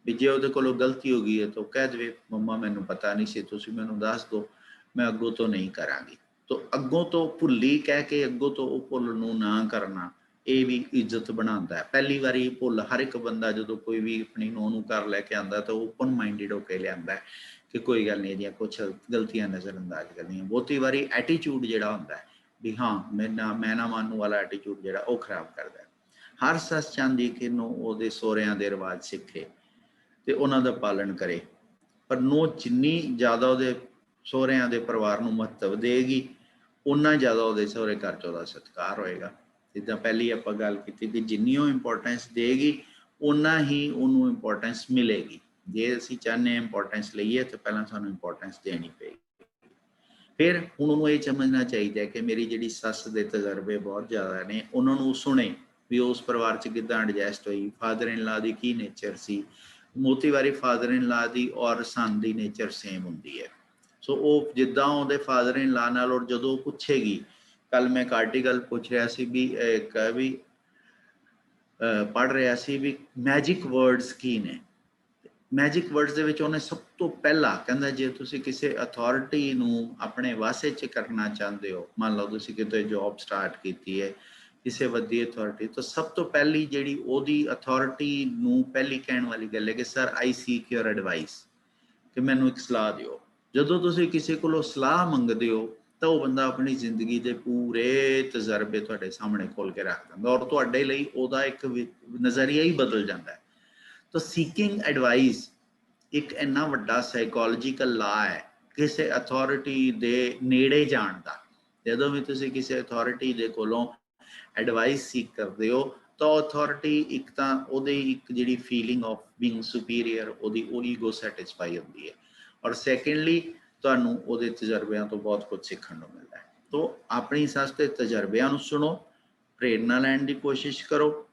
ਵੀ ਜੇ ਉਹਦੇ ਕੋਲੋਂ ਗਲਤੀ ਹੋ ਗਈ ਹੈ ਤਾਂ ਕਹਿ ਦੇਵੇ ਮੰਮਾ ਮੈਨੂੰ ਪਤਾ ਨਹੀਂ ਸੀ, ਤੁਸੀਂ ਮੈਨੂੰ ਦੱਸ ਦਿਓ, ਮੈਂ ਅੱਗੋਂ ਤੋਂ ਨਹੀਂ ਕਰਾਂਗੀ। ਤਾਂ ਅੱਗੋਂ ਤੋਂ ਭੁੱਲੀ ਕਹਿ ਕੇ ਅੱਗੋਂ ਤੋਂ ਉਹ ਭੁੱਲ ਨੂੰ ਨਾ ਕਰਨਾ, ਇਹ ਵੀ ਇੱਜ਼ਤ ਬਣਾਉਂਦਾ ਹੈ। ਪਹਿਲੀ ਵਾਰੀ ਭੁੱਲ ਹਰ ਇੱਕ ਬੰਦਾ ਜਦੋਂ ਕੋਈ ਵੀ ਆਪਣੀ ਨੂੰਹ ਨੂੰ ਘਰ ਲੈ ਕੇ ਆਉਂਦਾ ਤਾਂ ਓਪਨ ਮਾਈਂਡਡ ਹੋ ਕੇ ਲਿਆਂਦਾ ਕਿ ਕੋਈ ਗੱਲ ਨਹੀਂ, ਇਹਦੀਆਂ ਕੁਛ ਗਲਤੀਆਂ ਨਜ਼ਰ ਅੰਦਾਜ਼ ਕਰਨੀਆਂ। ਬਹੁਤੀ ਵਾਰੀ ਐਟੀਟਿਊਡ ਜਿਹੜਾ ਹੁੰਦਾ ਹੈ ਵੀ ਹਾਂ ਮੈਂ ਨਾ ਮੰਨੂ ਵਾਲਾ ਐਟੀਟਿਊਡ ਜਿਹੜਾ ਉਹ ਖਰਾਬ ਕਰਦਾ ਹੈ। ਹਰ ਸੱਸ ਚਾਹੁੰਦੀ ਕਿ ਨੂੰ ਉਹਦੇ ਸਹੁਰਿਆਂ ਦੇ ਰਿਵਾਜ ਸਿੱਖੇ ਤੇ ਉਹਨਾਂ ਦਾ ਪਾਲਣ ਕਰੇ, ਪਰ ਨੂੰਹ ਜਿੰਨੀ ਜ਼ਿਆਦਾ ਉਹਦੇ ਸਹੁਰਿਆਂ ਦੇ ਪਰਿਵਾਰ ਨੂੰ ਮਹੱਤਵ ਦੇਗੀ ਉਨਾ ਜ਼ਿਆਦਾ ਉਹਦੇ ਸਹੁਰੇ ਘਰ 'ਚ ਉਹਦਾ ਸਤਿਕਾਰ ਹੋਏਗਾ। ਜਿੱਦਾਂ ਪਹਿਲੀ ਆਪਾਂ ਗੱਲ ਕੀਤੀ ਕਿ ਜਿੰਨੀ ਉਹ ਇੰਪੋਰਟੈਂਸ ਦੇਗੀ ਉਨਾ ਹੀ ਉਹਨੂੰ ਇੰਪੋਰਟੈਂਸ ਮਿਲੇਗੀ। ਜੇ ਅਸੀਂ ਚਾਹੁੰਦੇ ਇੰਪੋਰਟੈਂਸ ਲਈਏ ਤਾਂ ਪਹਿਲਾਂ ਸਾਨੂੰ ਇੰਪੋਰਟੈਂਸ ਦੇਣੀ ਪਏਗੀ। ਫਿਰ ਹੁਣ ਉਹਨੂੰ ਇਹ ਸਮਝਣਾ ਚਾਹੀਦਾ ਕਿ ਮੇਰੀ ਜਿਹੜੀ ਸੱਸ ਦੇ ਤਜਰਬੇ ਬਹੁਤ ਜ਼ਿਆਦਾ ਨੇ, ਉਹਨਾਂ ਨੂੰ ਸੁਣੇ ਵੀ ਉਸ ਪਰਿਵਾਰ 'ਚ ਕਿੱਦਾਂ ਐਡਜਸਟ ਹੋਈ, ਫਾਦਰ ਇਨ ਲਾ ਦੀ ਕੀ ਨੇਚਰ ਸੀ। ਬਹੁਤੀ ਵਾਰੀ ਫਾਦਰ ਇਨ ਲਾ ਦੀ ਔਰ ਸਨ ਦੀ ਨੇਚਰ ਸੇਮ ਹੁੰਦੀ ਹੈ। ਸੋ ਉਹ ਜਿੱਦਾਂ ਉਹਦੇ ਫਾਦਰ ਇਨ ਲਾ ਨਾਲ ਔਰ ਜਦੋਂ ਪੁੱਛੇਗੀ, ਕੱਲ ਮੈਂ ਇੱਕ ਆਰਟੀਕਲ ਪੁੱਛ ਰਿਹਾ ਸੀ ਵੀ ਪੜ੍ਹ ਰਿਹਾ ਸੀ ਵੀ ਮੈਜਿਕ ਵਰਡਸ ਕੀ ਨੇ। ਮੈਜਿਕ ਵਰਡਸ ਦੇ ਵਿੱਚ ਉਹਨੇ ਸਭ ਤੋਂ ਪਹਿਲਾਂ ਕਹਿੰਦਾ ਜੇ ਤੁਸੀਂ ਕਿਸੇ ਅਥਾਰਟੀ ਨੂੰ ਆਪਣੇ ਵਾਸੇ 'ਚ ਕਰਨਾ ਚਾਹੁੰਦੇ ਹੋ, ਮੰਨ ਲਓ ਤੁਸੀਂ ਕਿਤੇ ਜੋਬ ਸਟਾਰਟ ਕੀਤੀ ਹੈ ਕਿਸੇ ਵੱਡੀ ਅਥਾਰਟੀ, ਤਾਂ ਸਭ ਤੋਂ ਪਹਿਲੀ ਜਿਹੜੀ ਉਹਦੀ ਅਥਾਰਟੀ ਨੂੰ ਪਹਿਲੀ ਕਹਿਣ ਵਾਲੀ ਗੱਲ ਹੈ ਕਿ ਸਰ ਆਈ ਸੀਕ ਯੋਰ ਐਡਵਾਈਸ, ਕਿ ਮੈਨੂੰ ਇੱਕ ਸਲਾਹ ਦਿਓ। ਜਦੋਂ ਤੁਸੀਂ ਕਿਸੇ ਕੋਲੋਂ ਸਲਾਹ ਮੰਗਦੇ ਹੋ ਤਾਂ ਉਹ ਬੰਦਾ ਆਪਣੀ ਜ਼ਿੰਦਗੀ ਦੇ ਪੂਰੇ ਤਜਰਬੇ ਤੁਹਾਡੇ ਸਾਹਮਣੇ ਖੋਲ ਕੇ ਰੱਖ ਦਿੰਦਾ ਔਰ ਤੁਹਾਡੇ ਲਈ ਉਹਦਾ ਇੱਕ ਨਜ਼ਰੀਆ ਹੀ ਬਦਲ ਜਾਂਦਾ ਹੈ। ਤਾਂ ਸੀਕਿੰਗ ਐਡਵਾਈਸ ਇੱਕ ਇੰਨਾ ਵੱਡਾ ਸਾਈਕੋਲੋਜੀਕਲ ਲਾ ਹੈ ਕਿਸੇ ਅਥਾਰਟੀ ਦੇ ਨੇੜੇ ਜਾਣ ਦਾ। ਜਦੋਂ ਵੀ ਤੁਸੀਂ ਕਿਸੇ ਅਥਾਰਟੀ ਦੇ ਕੋਲੋਂ ਐਡਵਾਈਸ ਸੀਕ ਕਰਦੇ ਹੋ ਤਾਂ ਅਥਾਰਟੀ ਇੱਕ ਤਾਂ ਉਹਦੇ ਇੱਕ ਜਿਹੜੀ ਫੀਲਿੰਗ ਆਫ ਬੀਇੰਗ ਸੁਪੀਰੀਅਰ ਉਹਦੀ ਉਹ ਈਗੋ ਸੈਟਿਸਫਾਈ ਹੁੰਦੀ ਹੈ ਔਰ ਸੈਕੰਡਲੀ ਤੁਹਾਨੂੰ ਉਹਦੇ ਤਜਰਬਿਆਂ ਤੋਂ ਬਹੁਤ ਕੁਝ ਸਿੱਖਣ ਨੂੰ ਮਿਲਦਾ ਹੈ। ਤਾਂ ਆਪਣੀ ਸੱਸ ਦੇ ਤਜਰਬਿਆਂ ਨੂੰ ਸੁਣੋ, ਪ੍ਰੇਰਨਾ ਲੈਣ ਦੀ ਕੋਸ਼ਿਸ਼ ਕਰੋ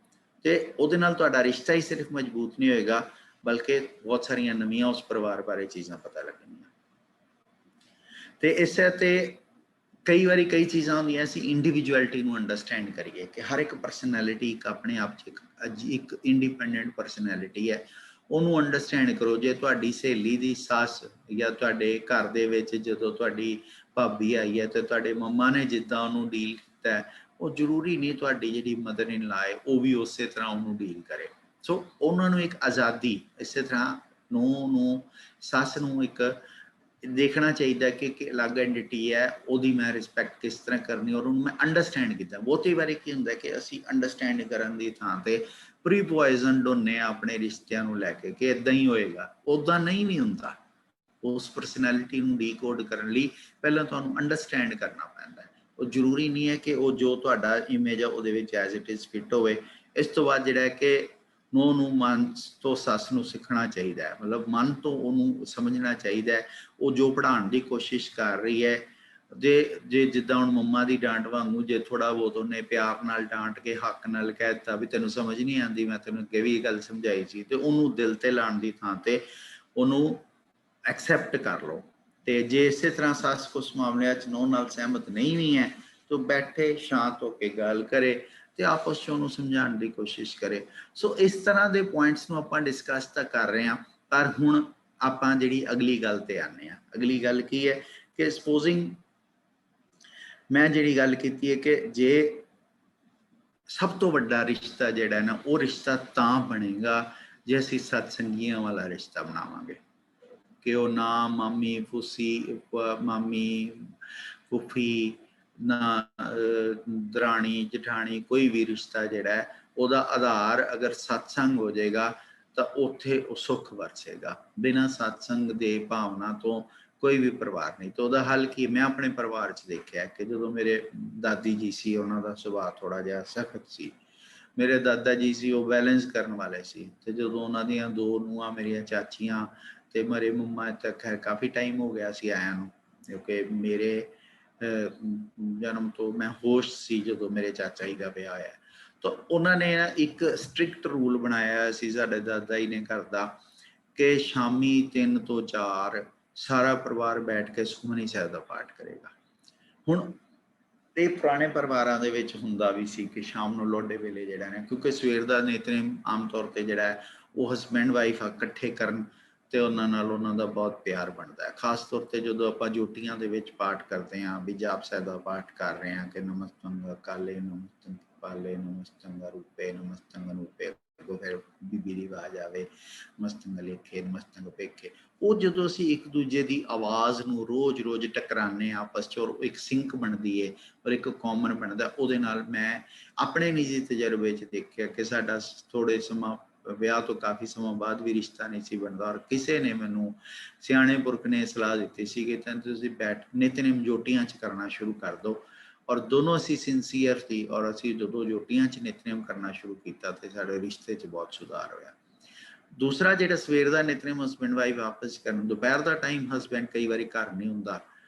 ਤੇ ਉਹਦੇ ਨਾਲ ਤੁਹਾਡਾ ਰਿਸ਼ਤਾ ਹੀ ਸਿਰਫ ਮਜ਼ਬੂਤ ਨਹੀਂ ਹੋਏਗਾ ਬਲਕਿ ਬਹੁਤ ਸਾਰੀਆਂ ਨਵੀਆਂ ਉਸ ਪਰਿਵਾਰ ਬਾਰੇ ਚੀਜ਼ਾਂ ਪਤਾ ਲੱਗਣਗੀਆਂ। ਤੇ ਇਸੇ ਤੇ ਕਈ ਵਾਰੀ ਕਈ ਚੀਜ਼ਾਂ ਹੁੰਦੀਆਂ ਅਸੀਂ ਇੰਡੀਵਿਜੂਅਲਿਟੀ ਨੂੰ ਅੰਡਰਸਟੈਂਡ ਕਰੀਏ ਕਿ ਹਰ ਇੱਕ ਪਰਸਨੈਲਿਟੀ ਇੱਕ ਆਪਣੇ ਆਪ 'ਚ ਇੱਕ ਇੰਡੀਪੈਂਡੈਂਟ ਪਰਸਨੈਲਿਟੀ ਹੈ, ਉਹਨੂੰ ਅੰਡਰਸਟੈਂਡ ਕਰੋ। ਜੇ ਤੁਹਾਡੀ ਸਹੇਲੀ ਦੀ ਸੱਸ ਜਾਂ ਤੁਹਾਡੇ ਘਰ ਦੇ ਵਿੱਚ ਜਦੋਂ ਤੁਹਾਡੀ ਭਾਬੀ ਆਈ ਹੈ ਤੇ ਤੁਹਾਡੇ ਮੰਮਾ ਨੇ ਜਿੱਦਾਂ ਉਹਨੂੰ ਡੀਲ ਕੀਤਾ ਉਹ ਜ਼ਰੂਰੀ ਨਹੀਂ ਤੁਹਾਡੀ ਜਿਹੜੀ ਮਦਰ ਇਨ ਲਾ ਹੈ ਉਹ ਵੀ ਉਸੇ ਤਰ੍ਹਾਂ ਉਹਨੂੰ ਡੀਲ ਕਰੇ। ਸੋ ਉਹਨਾਂ ਨੂੰ ਇੱਕ ਆਜ਼ਾਦੀ, ਇਸੇ ਤਰ੍ਹਾਂ ਨੂੰ ਸੱਸ ਨੂੰ ਇੱਕ ਦੇਖਣਾ ਚਾਹੀਦਾ ਕਿ ਅਲੱਗ ਐਂਟੀਟੀ ਹੈ, ਉਹਦੀ ਮੈਂ ਰਿਸਪੈਕਟ ਕਿਸ ਤਰ੍ਹਾਂ ਕਰਨੀ ਔਰ ਉਹਨੂੰ ਮੈਂ ਅੰਡਰਸਟੈਂਡ ਕੀਤਾ। ਬਹੁਤੀ ਵਾਰੀ ਕੀ ਹੁੰਦਾ ਕਿ ਅਸੀਂ ਅੰਡਰਸਟੈਂਡ ਕਰਨ ਦੀ ਥਾਂ ਤੇ ਪ੍ਰੀ ਪੋਇਜ਼ਨ ਢੋਨੇ ਆਪਣੇ ਰਿਸ਼ਤਿਆਂ ਨੂੰ ਲੈ ਕੇ ਕਿ ਇਦਾਂ ਹੀ ਹੋਏਗਾ, ਉੱਦਾਂ ਨਹੀਂ ਵੀ ਹੁੰਦਾ। ਉਸ ਪਰਸਨੈਲਿਟੀ ਨੂੰ ਡੀਕੋਡ ਕਰਨ ਲਈ ਪਹਿਲਾਂ ਤੁਹਾਨੂੰ ਅੰਡਰਸਟੈਂਡ ਕਰਨਾ ਪੈਂਦਾ। ਉਹ ਜ਼ਰੂਰੀ ਨਹੀਂ ਹੈ ਕਿ ਉਹ ਜੋ ਤੁਹਾਡਾ ਇਮੇਜ ਆ ਉਹਦੇ ਵਿੱਚ ਐਜ਼ ਇਟ ਇਜ਼ ਫਿੱਟ ਹੋਵੇ। ਇਸ ਤੋਂ ਬਾਅਦ ਜਿਹੜਾ ਹੈ ਕਿ ਨੂੰਹ ਨੂੰ ਮਨ ਤੋਂ ਸੱਸ ਨੂੰ ਸਿੱਖਣਾ ਚਾਹੀਦਾ ਹੈ, ਮਤਲਬ ਮਨ ਤੋਂ ਉਹਨੂੰ ਸਮਝਣਾ ਚਾਹੀਦਾ ਹੈ ਉਹ ਜੋ ਪੜ੍ਹਾਉਣ ਦੀ ਕੋਸ਼ਿਸ਼ ਕਰ ਰਹੀ ਹੈ। ਜੇ ਜਿੱਦਾਂ ਹੁਣ ਮੰਮਾ ਦੀ ਡਾਂਟ ਵਾਂਗੂ ਜੇ ਥੋੜ੍ਹਾ ਬਹੁਤ ਉਹਨੇ ਪਿਆਰ ਨਾਲ ਡਾਂਟ ਕੇ ਹੱਕ ਨਾਲ ਕਹਿ ਦਿੱਤਾ ਵੀ ਤੈਨੂੰ ਸਮਝ ਨਹੀਂ ਆਉਂਦੀ, ਮੈਂ ਤੈਨੂੰ ਅੱਗੇ ਵੀ ਇਹ ਗੱਲ ਸਮਝਾਈ ਸੀ, ਤੇ ਉਹਨੂੰ ਦਿਲ ਤੇ ਲਾਉਣ ਦੀ ਥਾਂ ਤੇ ਉਹਨੂੰ ਐਕਸੈਪਟ ਕਰ ਲਓ। ਤੇ ਜੇ ਇਸੇ ਤਰ੍ਹਾਂ ਸੱਸ ਕੁਛ ਮਾਮਲਿਆਂ 'ਚ ਨੂੰਹ ਨਾਲ ਸਹਿਮਤ ਨਹੀਂ ਵੀ ਹੈ ਤਾਂ ਬੈਠੇ ਸ਼ਾਂਤ ਹੋ ਕੇ ਗੱਲ ਕਰੇ ਤੇ ਆਪਸ 'ਚ ਉਹਨੂੰ ਸਮਝਾਉਣ ਦੀ ਕੋਸ਼ਿਸ਼ ਕਰੇ। ਸੋ ਇਸ ਤਰ੍ਹਾਂ ਦੇ ਪੁਆਇੰਟਸ ਨੂੰ ਆਪਾਂ ਡਿਸਕਸ ਤਾਂ ਕਰ ਰਹੇ ਹਾਂ, ਪਰ ਹੁਣ ਆਪਾਂ ਜਿਹੜੀ ਅਗਲੀ ਗੱਲ ਤੇ ਆਉਂਦੇ ਹਾਂ। ਅਗਲੀ ਗੱਲ ਕੀ ਹੈ ਕਿ ਸਪੋਜ਼ਿੰਗ ਮੈਂ ਜਿਹੜੀ ਗੱਲ ਕੀਤੀ ਹੈ ਕਿ ਜੇ ਸਭ ਤੋਂ ਵੱਡਾ ਰਿਸ਼ਤਾ ਜਿਹੜਾ ਨਾ ਉਹ ਰਿਸ਼ਤਾ ਤਾਂ ਬਣੇਗਾ ਜੇ ਅਸੀਂ ਸਤਸੰਗੀਆਂ ਵਾਲਾ ਰਿਸ਼ਤਾ ਬਣਾਵਾਂਗੇ ਕਿ ਉਹ ਨਾ ਮਾਮੀ ਫੂਸੀ ਮਾਮੀ ਫੁੱਫੀ ਨਾ ਦਰਾਣੀ ਜਠਾਣੀ, ਕੋਈ ਵੀ ਰਿਸ਼ਤਾ ਜਿਹੜਾ ਹੈ ਉਹਦਾ ਆਧਾਰ ਅਗਰ ਸਤਸੰਗ ਹੋ ਜਾਏਗਾ ਤਾਂ ਉੱਥੇ ਉਹ ਸੁੱਖ ਵਰਸੇਗਾ। ਬਿਨਾਂ ਸਤਸੰਗ ਦੇ ਭਾਵਨਾ ਤੋਂ ਕੋਈ ਵੀ ਪਰਿਵਾਰ ਨਹੀਂ। ਤਾਂ ਉਹਦਾ ਹੱਲ ਕੀ? ਮੈਂ ਆਪਣੇ ਪਰਿਵਾਰ 'ਚ ਦੇਖਿਆ ਕਿ ਜਦੋਂ ਮੇਰੇ ਦਾਦੀ ਜੀ ਸੀ ਉਹਨਾਂ ਦਾ ਸੁਭਾਅ ਥੋੜ੍ਹਾ ਜਿਹਾ ਸਖਤ ਸੀ। ਮੇਰੇ ਦਾਦਾ ਜੀ ਸੀ ਉਹ ਬੈਲੈਂਸ ਕਰਨ ਵਾਲੇ ਸੀ, ਤੇ ਜਦੋਂ ਉਹਨਾਂ ਦੀਆਂ ਦੋ ਨੂੰਹਾਂ ਮੇਰੀਆਂ ਚਾਚੀਆਂ ਤੇ ਮੇਰੇ ਮੰਮਾ ਤੱਕ ਖੈਰ ਕਾਫੀ ਟਾਈਮ ਹੋ ਗਿਆ ਸੀ ਆਇਆਂ ਨੂੰ, ਕਿਉਂਕਿ ਮੇਰੇ ਜਨਮ ਤੋਂ ਮੈਂ ਹੋਸ਼ ਸੀ ਜਦੋਂ ਮੇਰੇ ਚਾਚਾ ਜੀ ਦਾ ਵਿਆਹ ਹੋਇਆ। ਤਾਂ ਉਹਨਾਂ ਨੇ ਇੱਕ ਸਟ੍ਰਿਕਟ ਰੂਲ ਬਣਾਇਆ ਸੀ ਸਾਡੇ ਦਾਦਾ ਜੀ ਨੇ ਘਰ ਦਾ ਕਿ ਸ਼ਾਮੀ 3 ਤੋਂ 4 ਸਾਰਾ ਪਰਿਵਾਰ ਬੈਠ ਕੇ ਸੁਖਮਨੀ ਸਾਹਿਬ ਦਾ ਪਾਠ ਕਰੇਗਾ। ਹੁਣ ਇਹ ਪੁਰਾਣੇ ਪਰਿਵਾਰਾਂ ਦੇ ਵਿੱਚ ਹੁੰਦਾ ਵੀ ਸੀ ਕਿ ਸ਼ਾਮ ਨੂੰ ਲੋਡੇ ਵੇਲੇ ਜਿਹੜਾ ਨੇ, ਕਿਉਂਕਿ ਸਵੇਰ ਦਾ ਨਿਤਨੇਮ ਆਮ ਤੌਰ ਤੇ ਜਿਹੜਾ ਹੈ ਉਹ ਹਸਬੈਂਡ ਵਾਈਫ ਇਕੱਠੇ ਕਰਨ ਤੇ ਉਹਨਾਂ ਨਾਲ ਉਹਨਾਂ ਦਾ ਬਹੁਤ ਪਿਆਰ ਬਣਦਾ ਹੈ। ਖਾਸ ਤੌਰ ਤੇ ਜਦੋਂ ਆਪਾਂ ਜੋਟੀਆਂ ਦੇ ਵਿੱਚ ਪਾਠ ਕਰਦੇ ਹਾਂ, ਵੀ ਜਾਪ ਸਾਹਿਬ ਦਾ ਪਾਠ ਕਰ ਰਹੇ ਹਾਂ ਕਿ ਨਮਸਤੰ ਕਾਲੇ ਨਮਸਤੰ ਪਾਲੇ ਨਮਸਤੰ ਰੂਪੇ ਨਮਸਤੰ ਅਨੂਪੇ, ਫਿਰ ਬੀਬੀ ਦੀ ਆਵਾਜ਼ ਆਵੇ ਮਸਤੰਗ ਲੇਖੇ ਨਮਸਤੰਗ ਪੇਖੇ। ਉਹ ਜਦੋਂ ਅਸੀਂ ਇੱਕ ਦੂਜੇ ਦੀ ਆਵਾਜ਼ ਨੂੰ ਰੋਜ਼ ਟਕਰਾਉਂਦੇ ਹਾਂ ਆਪਸ 'ਚ, ਔਰ ਇੱਕ ਸਿੰਕ ਬਣਦੀ ਹੈ ਔਰ ਇੱਕ ਕਾਮਨ ਬਣਦਾ, ਉਹਦੇ ਨਾਲ ਮੈਂ ਆਪਣੇ ਨਿੱਜੀ ਤਜਰਬੇ 'ਚ ਦੇਖਿਆ ਕਿ ਸਾਡਾ ਥੋੜੇ ਸਮਾਂ ਵਿਆਹ ਤੋਂ ਕਾਫੀ ਸਮਾਂ ਬਾਅਦ ਵੀ ਰਿਸ਼ਤਾ ਨਹੀਂ ਸੀ ਬਣਦਾ। ਔਰ ਕਿਸੇ ਨੇ ਮੈਨੂੰ, ਸਿਆਣੇ ਪੁਰਖ ਨੇ ਸਲਾਹ ਦਿੱਤੀ ਸੀ ਕਿ ਤੁਸੀਂ ਨਿਤਨੇਮ ਜੋਟੀਆਂ 'ਚ ਕਰਨਾ ਸ਼ੁਰੂ ਕਰ ਦਿਓ। ਔਰ ਦੋਨੋਂ ਅਸੀਂ ਸਿੰਸੀਅਰ ਸੀ, ਔਰ ਅਸੀਂ ਜਦੋਂ ਜੋਟੀਆਂ 'ਚ ਨਿਤਨੇਮ ਕਰਨਾ ਸ਼ੁਰੂ ਕੀਤਾ ਤੇ ਸਾਡੇ ਰਿਸ਼ਤੇ 'ਚ ਬਹੁਤ ਸੁਧਾਰ ਹੋਇਆ। ਦੂਸਰਾ ਜਿਹੜਾ ਸਵੇਰ ਦਾ ਨਿਤਨੇਮ ਹਸਬੈਂਡ ਵਾਈਫ ਆਪਸ 'ਚ ਕਰਨ, ਦੁਪਹਿਰ ਦਾ ਟਾਈਮ ਹਸਬੈਂਡ ਕਈ ਵਾਰੀ ਘਰ ਨਹੀਂ ਹੁੰਦਾ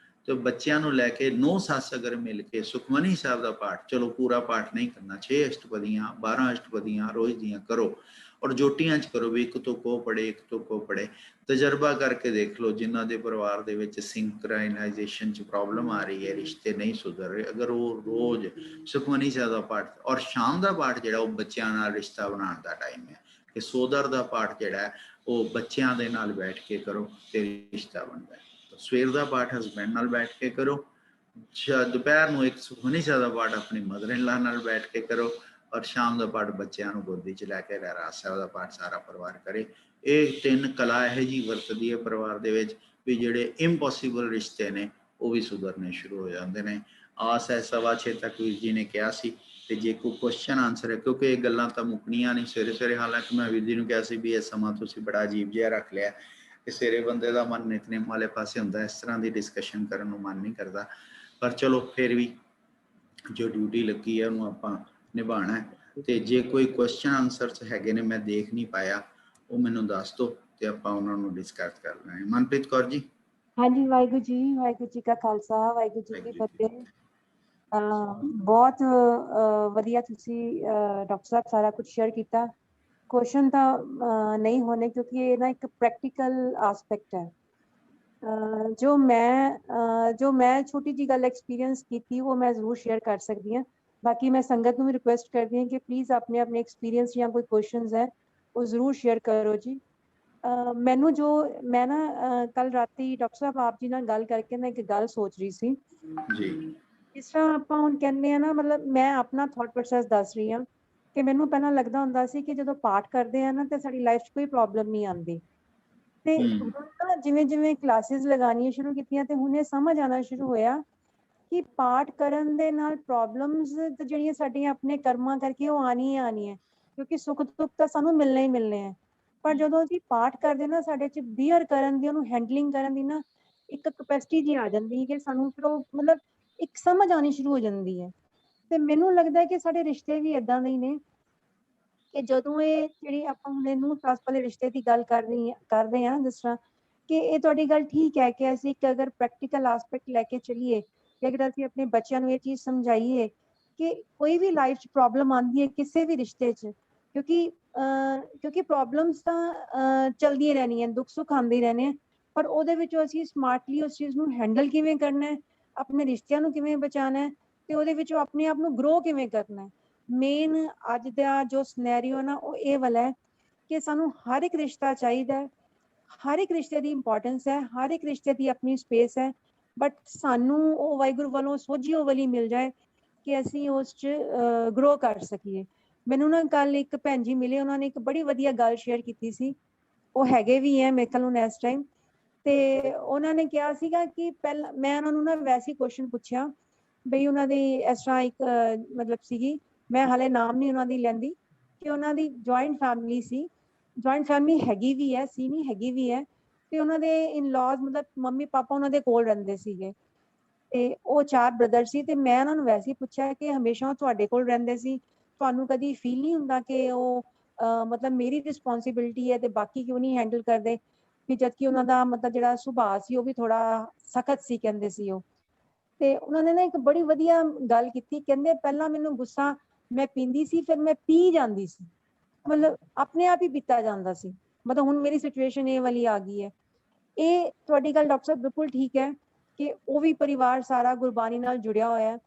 ਤੇ ਬੱਚਿਆਂ ਨੂੰ ਲੈ ਕੇ ਨੌ ਸੱਸ ਅਗਰ ਮਿਲ ਕੇ ਸੁਖਮਨੀ ਸਾਹਿਬ ਦਾ ਪਾਠ, ਚਲੋ ਪੂਰਾ ਪਾਠ ਨਹੀਂ ਕਰਨਾ, 6 ਅਸ਼ਟਪਦੀਆਂ 12 ਅਸ਼ਟਪਦੀਆਂ ਰੋਜ਼ ਦੀਆਂ ਕਰੋ ਔਰ ਜੋਟੀਆਂ 'ਚ ਕਰੋ, ਵੀ ਇੱਕ ਤੋਂ ਕੋ ਪੜੇ ਇੱਕ ਤੋਂ ਕੋ ਪੜੇ। ਤਜਰਬਾ ਕਰਕੇ ਦੇਖ ਲਓ ਜਿਨ੍ਹਾਂ ਦੇ ਪਰਿਵਾਰ ਦੇ ਵਿੱਚ ਸਿੰਕਰਾਈਨਾਈਜੇਸ਼ਨ 'ਚ ਪ੍ਰੋਬਲਮ ਆ ਰਹੀ ਹੈ, ਰਿਸ਼ਤੇ ਨਹੀਂ ਸੁਧਰ ਰਹੇ, ਅਗਰ ਉਹ ਰੋਜ਼ ਸੁਖਮਨੀ ਸਾਹਿਬ ਦਾ ਪਾਠ, ਔਰ ਸ਼ਾਮ ਦਾ ਪਾਠ ਜਿਹੜਾ ਉਹ ਬੱਚਿਆਂ ਨਾਲ ਰਿਸ਼ਤਾ ਬਣਾਉਣ ਦਾ ਟਾਈਮ ਹੈ ਕਿ ਸੋਦਰ ਦਾ ਪਾਠ ਜਿਹੜਾ ਉਹ ਬੱਚਿਆਂ ਦੇ ਨਾਲ ਬੈਠ ਕੇ ਕਰੋ ਤੇ ਰਿਸ਼ਤਾ ਬਣਦਾ ਹੈ। ਸਵੇਰ ਦਾ ਪਾਠ ਹਸਬੈਂਡ ਨਾਲ ਬੈਠ ਕੇ ਕਰੋ, ਦੁਪਹਿਰ ਨੂੰ ਇੱਕ ਸੁਖਮਨੀ ਸਾਹਿਬ ਦਾ ਪਾਠ ਆਪਣੀ ਮਦਰ ਇਨ ਲਾ ਨਾਲ ਬੈਠ ਕੇ ਕਰੋ, ਔਰ ਸ਼ਾਮ ਦਾ ਪਾਠ ਬੱਚਿਆਂ ਨੂੰ ਗੋਦੀ 'ਚ ਲੈ ਕੇ ਰਹਿਰਾਸ ਸਾਹਿਬ ਦਾ ਪਾਠ ਸਾਰਾ ਪਰਿਵਾਰ ਕਰੇ। ਇਹ 3 ਕਲਾ ਇਹੋ ਜਿਹੀ ਵਰਤਦੀ ਹੈ ਪਰਿਵਾਰ ਦੇ ਵਿੱਚ ਵੀ ਜਿਹੜੇ ਇੰਪੋਸੀਬਲ ਰਿਸ਼ਤੇ ਨੇ ਉਹ ਵੀ ਸੁਧਰਨੇ ਸ਼ੁਰੂ ਹੋ ਜਾਂਦੇ ਨੇ। ਆਸ ਹੈ 6:15 ਤੱਕ ਵੀਰ ਜੀ ਨੇ ਕਿਹਾ ਸੀ, ਤੇ ਜੇ ਕੋਈ ਕੁਐਸਚਨ ਆਨਸਰ ਹੈ, ਕਿਉਂਕਿ ਇਹ ਗੱਲਾਂ ਤਾਂ ਮੁੱਕਣੀਆਂ ਨਹੀਂ ਸਵੇਰੇ। ਹਾਲਾਂਕਿ ਮੈਂ ਵੀਰ ਜੀ ਨੂੰ ਕਿਹਾ ਸੀ ਵੀ ਇਹ ਸਮਾਂ ਤੁਸੀਂ ਬੜਾ ਅਜੀਬ ਜਿਹਾ ਰੱਖ ਲਿਆ ਕਿ ਸਵੇਰੇ ਬੰਦੇ ਦਾ ਮਨ ਨਿਤਨੇਮ ਵਾਲੇ ਪਾਸੇ ਹੁੰਦਾ, ਇਸ ਤਰ੍ਹਾਂ ਦੀ ਡਿਸਕਸ਼ਨ ਕਰਨ ਨੂੰ ਮਨ ਨਹੀਂ ਕਰਦਾ, ਪਰ ਚਲੋ ਫਿਰ ਵੀ ਜੋ ਡਿਊਟੀ ਲੱਗੀ ਹੈ ਉਹਨੂੰ ਆਪਾਂ ਨਿਭਾਉਣਾ ਹੈ। ਤੇ ਜੇ ਕੋਈ ਕੁਐਸਚਨ ਆਨਸਰਸ ਹੈਗੇ ਨੇ ਮੈਂ ਦੇਖ ਨਹੀਂ ਪਾਇਆ, ਉਹ ਮੈਨੂੰ ਦੱਸ ਦਿਓ ਤੇ ਆਪਾਂ ਉਹਨਾਂ ਨੂੰ ਡਿਸਕਸ ਕਰ ਲਾਂਗੇ। ਮਨਪ੍ਰੀਤ ਕੌਰ ਜੀ। ਹਾਂਜੀ, ਵਾਹਿਗੁਰੂ ਜੀ ਕਾ ਖਾਲਸਾ, ਵਾਹਿਗੁਰੂ ਜੀ ਕੀ ਫਤਿਹ। ਬਹੁਤ ਵਧੀਆ ਤੁਸੀਂ ਡਾਕਟਰ ਸਾਹਿਬ ਸਾਰਾ ਕੁਝ ਸ਼ੇਅਰ ਕੀਤਾ। ਕੁਐਸਚਨ ਤਾਂ ਨਹੀਂ ਹੋਣੇ ਕਿਉਂਕਿ ਇਹ ਨਾ ਇੱਕ ਪ੍ਰੈਕਟੀਕਲ ਆਸਪੈਕਟ ਹੈ। ਜੋ ਮੈਂ ਛੋਟੀ ਜੀ ਗੱਲ ਐਕਸਪੀਰੀਅੰਸ ਕੀਤੀ ਉਹ ਮੈਂ ਜ਼ਰੂਰ ਸ਼ੇਅਰ ਕਰ ਸਕਦੀ ਹਾਂ। ਬਾਕੀ ਮੈਂ ਸੰਗਤ ਨੂੰ ਵੀ ਰਿਕੁਐਸਟ ਕਰਦੀ ਹਾਂ ਕਿ ਪਲੀਜ਼ ਆਪਣੇ ਐਕਸਪੀਰੀਅੰਸ ਜਾਂ ਕੋਈ ਕੁਐਸਚਨਸ ਹੈ ਉਹ ਜ਼ਰੂਰ ਸ਼ੇਅਰ ਕਰੋ ਜੀ। ਮੈਨੂੰ ਜੋ ਮੈਂ ਨਾ ਕੱਲ ਰਾਤੀ ਡਾਕਟਰ ਸਾਹਿਬ ਆਪ ਜੀ ਨਾਲ ਗੱਲ ਕਰਕੇ ਨਾ ਇੱਕ ਗੱਲ ਸੋਚ ਰਹੀ ਸੀ ਜੀ। ਜਿਸ ਤਰ੍ਹਾਂ ਆਪਾਂ ਹੁਣ ਕਹਿੰਦੇ ਆ ਨਾ, ਮਤਲਬ ਮੈਂ ਆਪਣਾ ਥਾਟ ਪ੍ਰੋਸੈਸ ਦੱਸ ਰਹੀ ਹਾਂ ਕਿ ਮੈਨੂੰ ਪਹਿਲਾਂ ਲੱਗਦਾ ਹੁੰਦਾ ਸੀ ਕਿ ਜਦੋਂ ਪਾਠ ਕਰਦੇ ਆ ਨਾ ਤੇ ਸਾਡੀ ਲਾਈਫ 'ਚ ਕੋਈ ਪ੍ਰੋਬਲਮ ਨਹੀਂ ਆਉਂਦੀ, ਤੇ ਹੁਣ ਨਾ ਜਿਵੇਂ ਕਲਾਸਿਸ ਲਗਾਉਣੀਆਂ ਸ਼ੁਰੂ ਕੀਤੀਆਂ ਤੇ ਹੁਣ ਇਹ ਸਮਝ ਆਉਣਾ ਸ਼ੁਰੂ ਹੋਇਆ ਕਿ ਪਾਠ ਕਰਨ ਦੇ ਨਾਲ ਪ੍ਰੋਬਲਮਸ ਜਿਹੜੀਆਂ ਸਾਡੀਆਂ ਆਪਣੇ ਕਰਮਾਂ ਕਰਕੇ ਉਹ ਆਉਣੀਆਂ ਕਿਉਂਕਿ ਸੁੱਖ ਦੁੱਖ ਤਾਂ ਸਾਨੂੰ ਮਿਲਣੇ ਹੀ ਮਿਲਣੇ ਹੈ। ਪਰ ਜਦੋਂ ਅਸੀਂ ਪਾਠ ਕਰਦੇ ਨਾ ਸਾਡੇ 'ਚ ਬੀਅਰ ਕਰਨ ਦੀ, ਉਹਨੂੰ ਹੈਂਡਲਿੰਗ ਕਰਨ ਦੀ ਨਾ ਇੱਕ ਕਪੈਸਿਟੀ ਜੀ ਆ ਜਾਂਦੀ ਹੈ ਕਿ ਸਾਨੂੰ ਫਿਰ ਉਹ ਮਤਲਬ ਇੱਕ ਸਮਝ ਆਉਣੀ ਸ਼ੁਰੂ ਹੋ ਜਾਂਦੀ ਹੈ। ਤੇ ਮੈਨੂੰ ਲੱਗਦਾ ਹੈ ਕਿ ਸਾਡੇ ਰਿਸ਼ਤੇ ਵੀ ਏਦਾਂ ਦੇ ਹੀ ਨੇ ਕਿ ਜਦੋਂ ਇਹ ਜਿਹੜੀ ਆਪਾਂ ਹੁਣ ਇਹਨੂੰ ਸੱਸ ਵਾਲੇ ਰਿਸ਼ਤੇ ਦੀ ਗੱਲ ਕਰਦੇ ਹਾਂ, ਜਿਸ ਤਰ੍ਹਾਂ ਕਿ ਇਹ ਤੁਹਾਡੀ ਗੱਲ ਠੀਕ ਹੈ ਕਿ ਅਸੀਂ ਇੱਕ ਅਗਰ ਪ੍ਰੈਕਟੀਕਲ ਆਸਪੈਕਟ ਲੈ ਕੇ ਚੱਲੀਏ ਕਿ ਅਗਰ ਅਸੀਂ ਆਪਣੇ ਬੱਚਿਆਂ ਨੂੰ ਇਹ ਚੀਜ਼ ਸਮਝਾਈਏ ਕਿ ਕੋਈ ਵੀ ਲਾਈਫ 'ਚ ਪ੍ਰੋਬਲਮ ਆਉਂਦੀ ਹੈ ਕਿਸੇ ਵੀ ਰਿਸ਼ਤੇ 'ਚ, ਕਿਉਂਕਿ ਪ੍ਰੋਬਲਮਸ ਤਾਂ ਚਲਦੀਆਂ ਰਹਿਣੀਆਂ, ਦੁੱਖ ਸੁੱਖ ਆਉਂਦੇ ਰਹਿਣੇ, ਪਰ ਉਹਦੇ ਵਿੱਚੋਂ ਅਸੀਂ ਸਮਾਰਟਲੀ ਉਸ ਚੀਜ਼ ਨੂੰ ਹੈਂਡਲ ਕਿਵੇਂ ਕਰਨਾ ਹੈ, ਆਪਣੇ ਰਿਸ਼ਤਿਆਂ ਨੂੰ ਕਿਵੇਂ ਬਚਾਉਣਾ ਹੈ ਤੇ ਉਹਦੇ ਵਿੱਚੋਂ ਆਪਣੇ ਆਪ ਨੂੰ ਗਰੋ ਕਿਵੇਂ ਕਰਨਾ ਹੈ। ਮੇਨ ਅੱਜ ਦਾ ਜੋ ਸਿਨੈਰੀਓ ਨਾ ਉਹ ਇਹ ਵਾਲਾ ਹੈ ਕਿ ਸਾਨੂੰ ਹਰ ਇੱਕ ਰਿਸ਼ਤਾ ਚਾਹੀਦਾ ਹੈ, ਹਰ ਇੱਕ ਰਿਸ਼ਤੇ ਦੀ ਇੰਪੋਰਟੈਂਸ ਹੈ, ਹਰ ਇੱਕ ਰਿਸ਼ਤੇ ਦੀ ਆਪਣੀ ਸਪੇਸ ਹੈ, ਬਟ ਸਾਨੂੰ ਉਹ ਵਾਹਿਗੁਰੂ ਵੱਲੋਂ ਸੋਝੀ ਉਹ ਵਾਲੀ ਮਿਲ ਜਾਏ ਕਿ ਅਸੀਂ ਉਸ 'ਚ ਗਰੋ ਕਰ ਸਕੀਏ। ਮੈਨੂੰ ਨਾ ਕੱਲ ਇੱਕ ਭੈਣ ਜੀ ਮਿਲੇ, ਉਹਨਾਂ ਨੇ ਇੱਕ ਬੜੀ ਵਧੀਆ ਗੱਲ ਸ਼ੇਅਰ ਕੀਤੀ ਸੀ, ਉਹ ਹੈਗੇ ਵੀ ਹੈ ਮੇਰੇ ਕੋਲ ਹੁਣ ਇਸ ਟਾਈਮ, ਤੇ ਉਹਨਾਂ ਨੇ ਕਿਹਾ ਸੀਗਾ ਕਿ ਪਹਿਲਾਂ ਮੈਂ ਉਹਨਾਂ ਨੂੰ ਨਾ ਵੈਸੇ ਕੁਐਸਚਨ ਪੁੱਛਿਆ ਬਈ ਉਹਨਾਂ ਦੀ ਇਸ ਤਰ੍ਹਾਂ ਇੱਕ ਮਤਲਬ ਸੀਗੀ, ਮੈਂ ਹਾਲੇ ਨਾਮ ਨਹੀਂ ਉਹਨਾਂ ਦੀ ਲੈਂਦੀ, ਕਿ ਉਹਨਾਂ ਦੀ ਜੁਆਇੰਟ ਫੈਮਿਲੀ ਸੀ, ਜੁਆਇੰਟ ਫੈਮਿਲੀ ਹੈਗੀ ਵੀ ਹੈ, ਸੀ ਨਹੀਂ ਹੈਗੀ ਵੀ ਹੈ, ਤੇ ਉਹਨਾਂ ਦੇ ਇਨ-ਲॉज ਮਤਲਬ ਮੰਮੀ ਪਾਪਾ ਉਹਨਾਂ ਦੇ ਕੋਲ ਰਹਿੰਦੇ ਸੀਗੇ ਤੇ ਉਹ 4 ਬ੍ਰਦਰ ਸੀ। ਤੇ ਮੈਂ ਉਹਨਾਂ ਨੂੰ ਵੈਸੇ ਹੀ ਪੁੱਛਿਆ ਕਿ ਹਮੇਸ਼ਾ ਉਹ ਤੁਹਾਡੇ ਕੋਲ ਰਹਿੰਦੇ ਸੀ, ਤੁਹਾਨੂੰ ਕਦੀ ਫੀਲ ਨਹੀਂ ਹੁੰਦਾ ਕਿ ਉਹ ਮਤਲਬ ਮੇਰੀ ਰਿਸਪੌਂਸਿਬਿਲਿਟੀ ਹੈ ਤੇ ਬਾਕੀ ਕਿਉਂ ਨਹੀਂ ਹੈਂਡਲ ਕਰਦੇ, ਕਿ ਜਦਕਿ ਉਹਨਾਂ ਦਾ ਮਤਲਬ ਜਿਹੜਾ ਸੁਭਾਅ ਸੀ ਉਹ ਵੀ ਥੋੜਾ ਸਖਤ ਸੀ ਕਹਿੰਦੇ ਸੀ ਉਹ। ਤੇ ਉਹਨਾਂ ਨੇ ਨਾ ਇੱਕ ਬੜੀ ਵਧੀਆ ਗੱਲ ਕੀਤੀ, ਕਹਿੰਦੇ ਪਹਿਲਾਂ ਮੈਨੂੰ ਗੁੱਸਾ ਮੈਂ ਪੀਂਦੀ ਸੀ, ਫਿਰ ਮੈਂ ਪੀ ਜਾਂਦੀ ਸੀ, ਮਤਲਬ ਆਪਣੇ ਆਪ ਹੀ ਪੀਤਾ ਜਾਂਦਾ ਸੀ। ਮਤਲਬ ਹੁਣ ਮੇਰੀ ਸਿਚੁਏਸ਼ਨ ਇਹ ਵਾਲੀ ਆ ਗਈ ਹੈ। ਇਹ ਤੁਹਾਡੀ ਗੱਲ ਡਾਕਟਰ ਸਾਹਿਬ ਬਿਲਕੁਲ ਠੀਕ ਹੈ ਕਿ ਉਹ ਵੀ ਪਰਿਵਾਰ ਸਾਰਾ ਗੁਰਬਾਣੀ ਨਾਲ ਜੁੜਿਆ ਹੋਇਆ ਹੈ,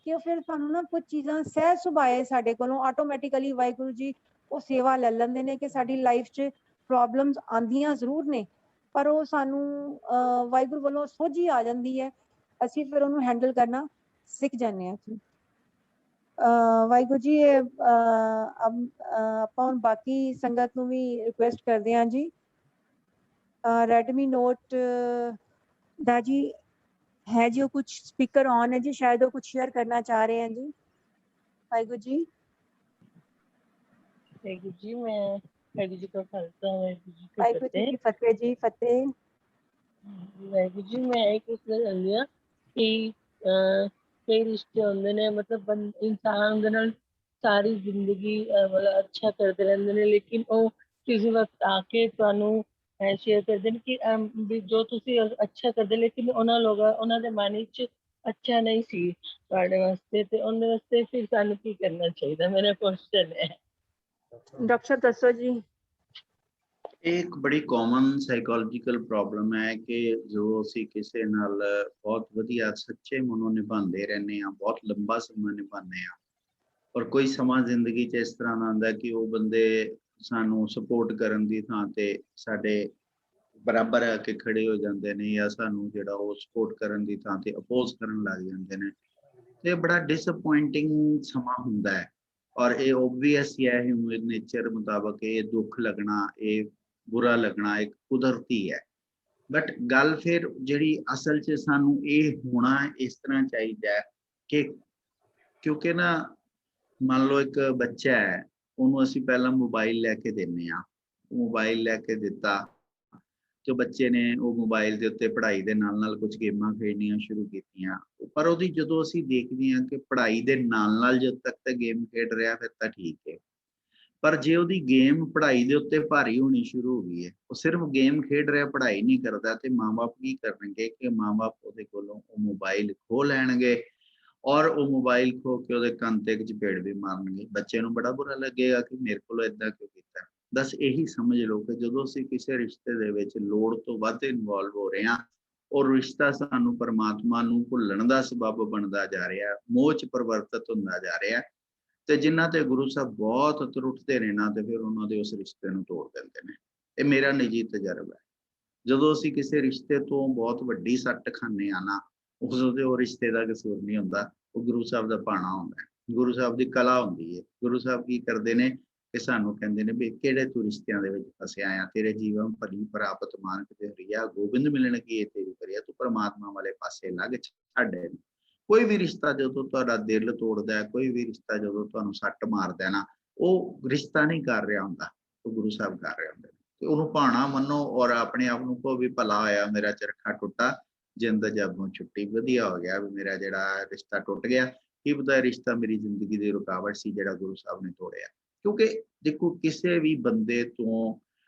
ਕਿ ਉਹ ਫਿਰ ਸਾਨੂੰ ਨਾ ਕੁਝ ਚੀਜ਼ਾਂ ਸਹਿਜ ਸੁਭਾਏ ਸਾਡੇ ਕੋਲੋਂ ਆਟੋਮੈਟਿਕਲੀ ਵਾਹਿਗੁਰੂ ਜੀ ਉਹ ਸੇਵਾ ਲੈ ਲੈਂਦੇ ਨੇ ਕਿ ਸਾਡੀ ਲਾਈਫ 'ਚ ਪ੍ਰੋਬਲਮਸ ਆਉਂਦੀਆਂ ਜ਼ਰੂਰ ਨੇ, ਪਰ ਉਹ ਸਾਨੂੰ ਵਾਹਿਗੁਰੂ ਵੱਲੋਂ ਸੋਝੀ ਆ ਜਾਂਦੀ ਹੈ, ਅਸੀਂ ਫਿਰ ਉਹਨੂੰ ਹੈਂਡਲ ਕਰਨਾ ਸਿੱਖ ਜਾਂਦੇ ਹਾਂ। ਵਾਹਿਗੁਰੂ ਜੀ ਆਪਾਂ ਹੁਣ ਬਾਕੀ ਸੰਗਤ ਨੂੰ ਵੀ ਰਿਕੁਐਸਟ ਕਰਦੇ ਹਾਂ ਜੀ, ਰੈਡਮੀ ਨੋਟ ਦਾ ਜੀ है जो कुछ स्पीकर ऑन है जी, शायद वो कुछ शेयर करना चाह रहे हैं जी। वाहिगुरु जी। वाहिगुरु जी, मैं वाहिगुरु जी का खालसा वाहिगुरु जी की वाहिगुरु जी की फतेह जी, फतेह। वाहिगुरु जी, मैं एक इसलिए चाहती हूँ कि कई रिश्ते होंगे ने, मतलब इंसान दे नाल सारी जिंदगी मतलब अच्छा करते रहते हैं, लेकिन वो किसी वक्त आके तुहानू शेयर करते हैं कि भी जो तुसी अच्छा करते, लेकिन उन्होंने लोग उन्होंने मन च अच्छा नहीं सी तुहाडे वास्ते, ते उन्हें वास्ते फिर सानू की करना चाहिए, मेरा क्वेश्चन है। डॉक्टर साहब दसो जी। एक बड़ी कॉमन साइकोलॉजिकल प्रॉब्लम है कि जो ਅਸੀਂ ਕਿਸੇ ਨਾਲ ਬਹੁਤ ਵਧੀਆ ਸੱਚੇ ਮਨੋਂ ਨਿਭਾਉਂਦੇ ਰਹਿੰਦੇ ਆ, ਬਹੁਤ ਲੰਬਾ ਸਮਾਂ ਨਿਭਾਉਂਦੇ ਆ, ਔਰ ਕੋਈ ਸਮਾਂ ਜ਼ਿੰਦਗੀ 'ਚ ਇਸ ਤਰ੍ਹਾਂ ਦਾ ਆਉਂਦਾ ਕਿ ਉਹ ਬੰਦੇ ਸਾਨੂੰ ਸਪੋਰਟ ਕਰਨ ਦੀ ਥਾਂ ਤੇ ਸਾਡੇ ਬਰਾਬਰ ਆ ਕੇ ਖੜੇ ਹੋ ਜਾਂਦੇ ਨੇ, ਜਾਂ ਸਾਨੂੰ ਜਿਹੜਾ ਉਹ ਸਪੋਰਟ ਕਰਨ ਦੀ ਥਾਂ ਤੇ ਅਪੋਜ਼ ਕਰਨ ਲੱਗ ਜਾਂਦੇ ਨੇ, ਤੇ ਬੜਾ ਡਿਸਅਪੁਆਇੰਟਿੰਗ ਸਮਾਂ ਹੁੰਦਾ ਹੈ। ਔਰ ਇਹ ਓਬਵੀਅਸ ਹੀ ਹੈ, ਹਿਊਮਨ ਨੇਚਰ ਮੁਤਾਬਕ ਇਹ ਦੁੱਖ ਲੱਗਣਾ, ਇਹ बुरा लगना एक कुदरती है। बट गल फिर जिहड़ी असल च सानू ये होना इस तरह चाहिए कि, क्योंकि ना मान लो एक बच्चा है, उन्होंने असीं पहला मोबाइल लैके देने आ, मोबाइल लैके दिता तो बच्चे ने वो मोबाइल के उत्ते पढ़ाई के नाल नाल कुछ गेमां खेडनियां शुरू कीतियां, पर उहदी जदों असीं देखदे हां कि पढ़ाई के नाल नाल जद तक तो गेम खेड रहा फिर तो ठीक है, पर जे ਉਹਦੀ गेम पढ़ाई के उत्ते भारी होनी शुरू हो गई है, वो सिर्फ गेम खेड रहा पढ़ाई नहीं करता, तो माँ बाप की करनगे कि माँ बाप ਉਹਦੇ ਕੋਲੋਂ मोबाइल खो लैणगे और वो मोबाइल खो के ਉਹਦੇ ਕੰਨ ਤੇ ਚਪੇੜ भी मारनगे। बच्चे ਨੂੰ बड़ा बुरा लगेगा कि मेरे ਕੋਲੋਂ इदां क्यों कीता। बस यही समझ लो कि ਜਦੋਂ ਅਸੀਂ ਕਿਸੇ ਰਿਸ਼ਤੇ ਦੇ ਵਿੱਚ ਲੋੜ ਤੋਂ ਵੱਧ ਇਨਵੋਲਵ ਹੋ ਰਹੇ ਹਾਂ, और रिश्ता सानू परमात्मा ਨੂੰ ਭੁੱਲਣ ਦਾ ਸਬਬ ਬਣਦਾ ਜਾ ਰਿਹਾ, ਮੋਹ 'ਚ ਪਰਿਵਰਤਿਤ ਹੁੰਦਾ ਜਾ ਰਿਹਾ, ਤੇ ਜਿਨ੍ਹਾਂ ਤੇ ਗੁਰੂ ਸਾਹਿਬ ਬਹੁਤ ਤਰੁੱਠਦੇ ਨੇ ਨਾ, ਤੇ ਫਿਰ ਉਹਨਾਂ ਦੇ ਉਸ ਰਿਸ਼ਤੇ ਨੂੰ ਤੋੜ ਦਿੰਦੇ ਨੇ। ਇਹ ਮੇਰਾ ਨਿੱਜੀ ਤਜਰਬਾ ਹੈ। ਜਦੋਂ ਅਸੀਂ ਕਿਸੇ ਰਿਸ਼ਤੇ ਤੋਂ ਬਹੁਤ ਵੱਡੀ ਸੱਟ ਖਾਂਦੇ ਆ ਨਾ, ਉਸਦੇ ਉਹ ਰਿਸ਼ਤੇ ਦਾ ਕਸੂਰ ਨਹੀਂ ਹੁੰਦਾ, ਉਹ ਗੁਰੂ ਸਾਹਿਬ ਦਾ ਭਾਣਾ ਹੁੰਦਾ, ਗੁਰੂ ਸਾਹਿਬ ਦੀ ਕਲਾ ਹੁੰਦੀ ਹੈ। ਗੁਰੂ ਸਾਹਿਬ ਕੀ ਕਰਦੇ ਨੇ ਕਿ ਸਾਨੂੰ ਕਹਿੰਦੇ ਨੇ ਵੀ ਕਿਹੜੇ ਤੂੰ ਰਿਸ਼ਤਿਆਂ ਦੇ ਵਿੱਚ ਫਸਿਆ ਆ, ਤੇਰੇ ਜੀਵਨ ਭਲੀ ਪ੍ਰਾਪਤ ਮਾਨਕ ਤੇ ਹਰੀਆ ਗੋਬਿੰਦ ਮਿਲਣ ਕੀ ਇਹ ਤੇਰੀ ਕਰਿਆ, ਤੂੰ ਪਰਮਾਤਮਾ ਵਾਲੇ ਪਾਸੇ ਲੱਗ ਛੱਡ। ਕੋਈ ਵੀ ਰਿਸ਼ਤਾ ਜਦੋਂ ਤੁਹਾਡਾ ਦਿਲ ਤੋੜਦਾ ਹੈ, ਕੋਈ ਵੀ ਰਿਸ਼ਤਾ ਜਦੋਂ ਤੁਹਾਨੂੰ ਸੱਟ ਮਾਰਦਾ ਨਾ, ਉਹ ਰਿਸ਼ਤਾ ਨਹੀਂ ਕਰ ਰਿਹਾ ਹੁੰਦਾ, ਉਹ ਗੁਰੂ ਸਾਹਿਬ ਕਰ ਰਹੇ ਹੁੰਦੇ ਨੇ। ਤੇ ਉਹਨੂੰ ਭਾਣਾ ਮੰਨੋ ਔਰ ਆਪਣੇ ਆਪ ਨੂੰ ਕਹੋ ਵੀ ਭਲਾ ਹੋਇਆ ਮੇਰਾ ਚਰਖਾ ਟੁੱਟਾ, ਜਿੰਦ ਜੱਗੋਂ ਛੁੱਟੀ, ਵਧੀਆ ਹੋ ਗਿਆ ਵੀ ਮੇਰਾ ਜਿਹੜਾ ਰਿਸ਼ਤਾ ਟੁੱਟ ਗਿਆ। ਕੀ ਪਤਾ ਰਿਸ਼ਤਾ ਮੇਰੀ ਜ਼ਿੰਦਗੀ ਦੀ ਰੁਕਾਵਟ ਸੀ ਜਿਹੜਾ ਗੁਰੂ ਸਾਹਿਬ ਨੇ ਤੋੜਿਆ। ਕਿਉਂਕਿ ਦੇਖੋ ਕਿਸੇ ਵੀ ਬੰਦੇ ਤੋਂ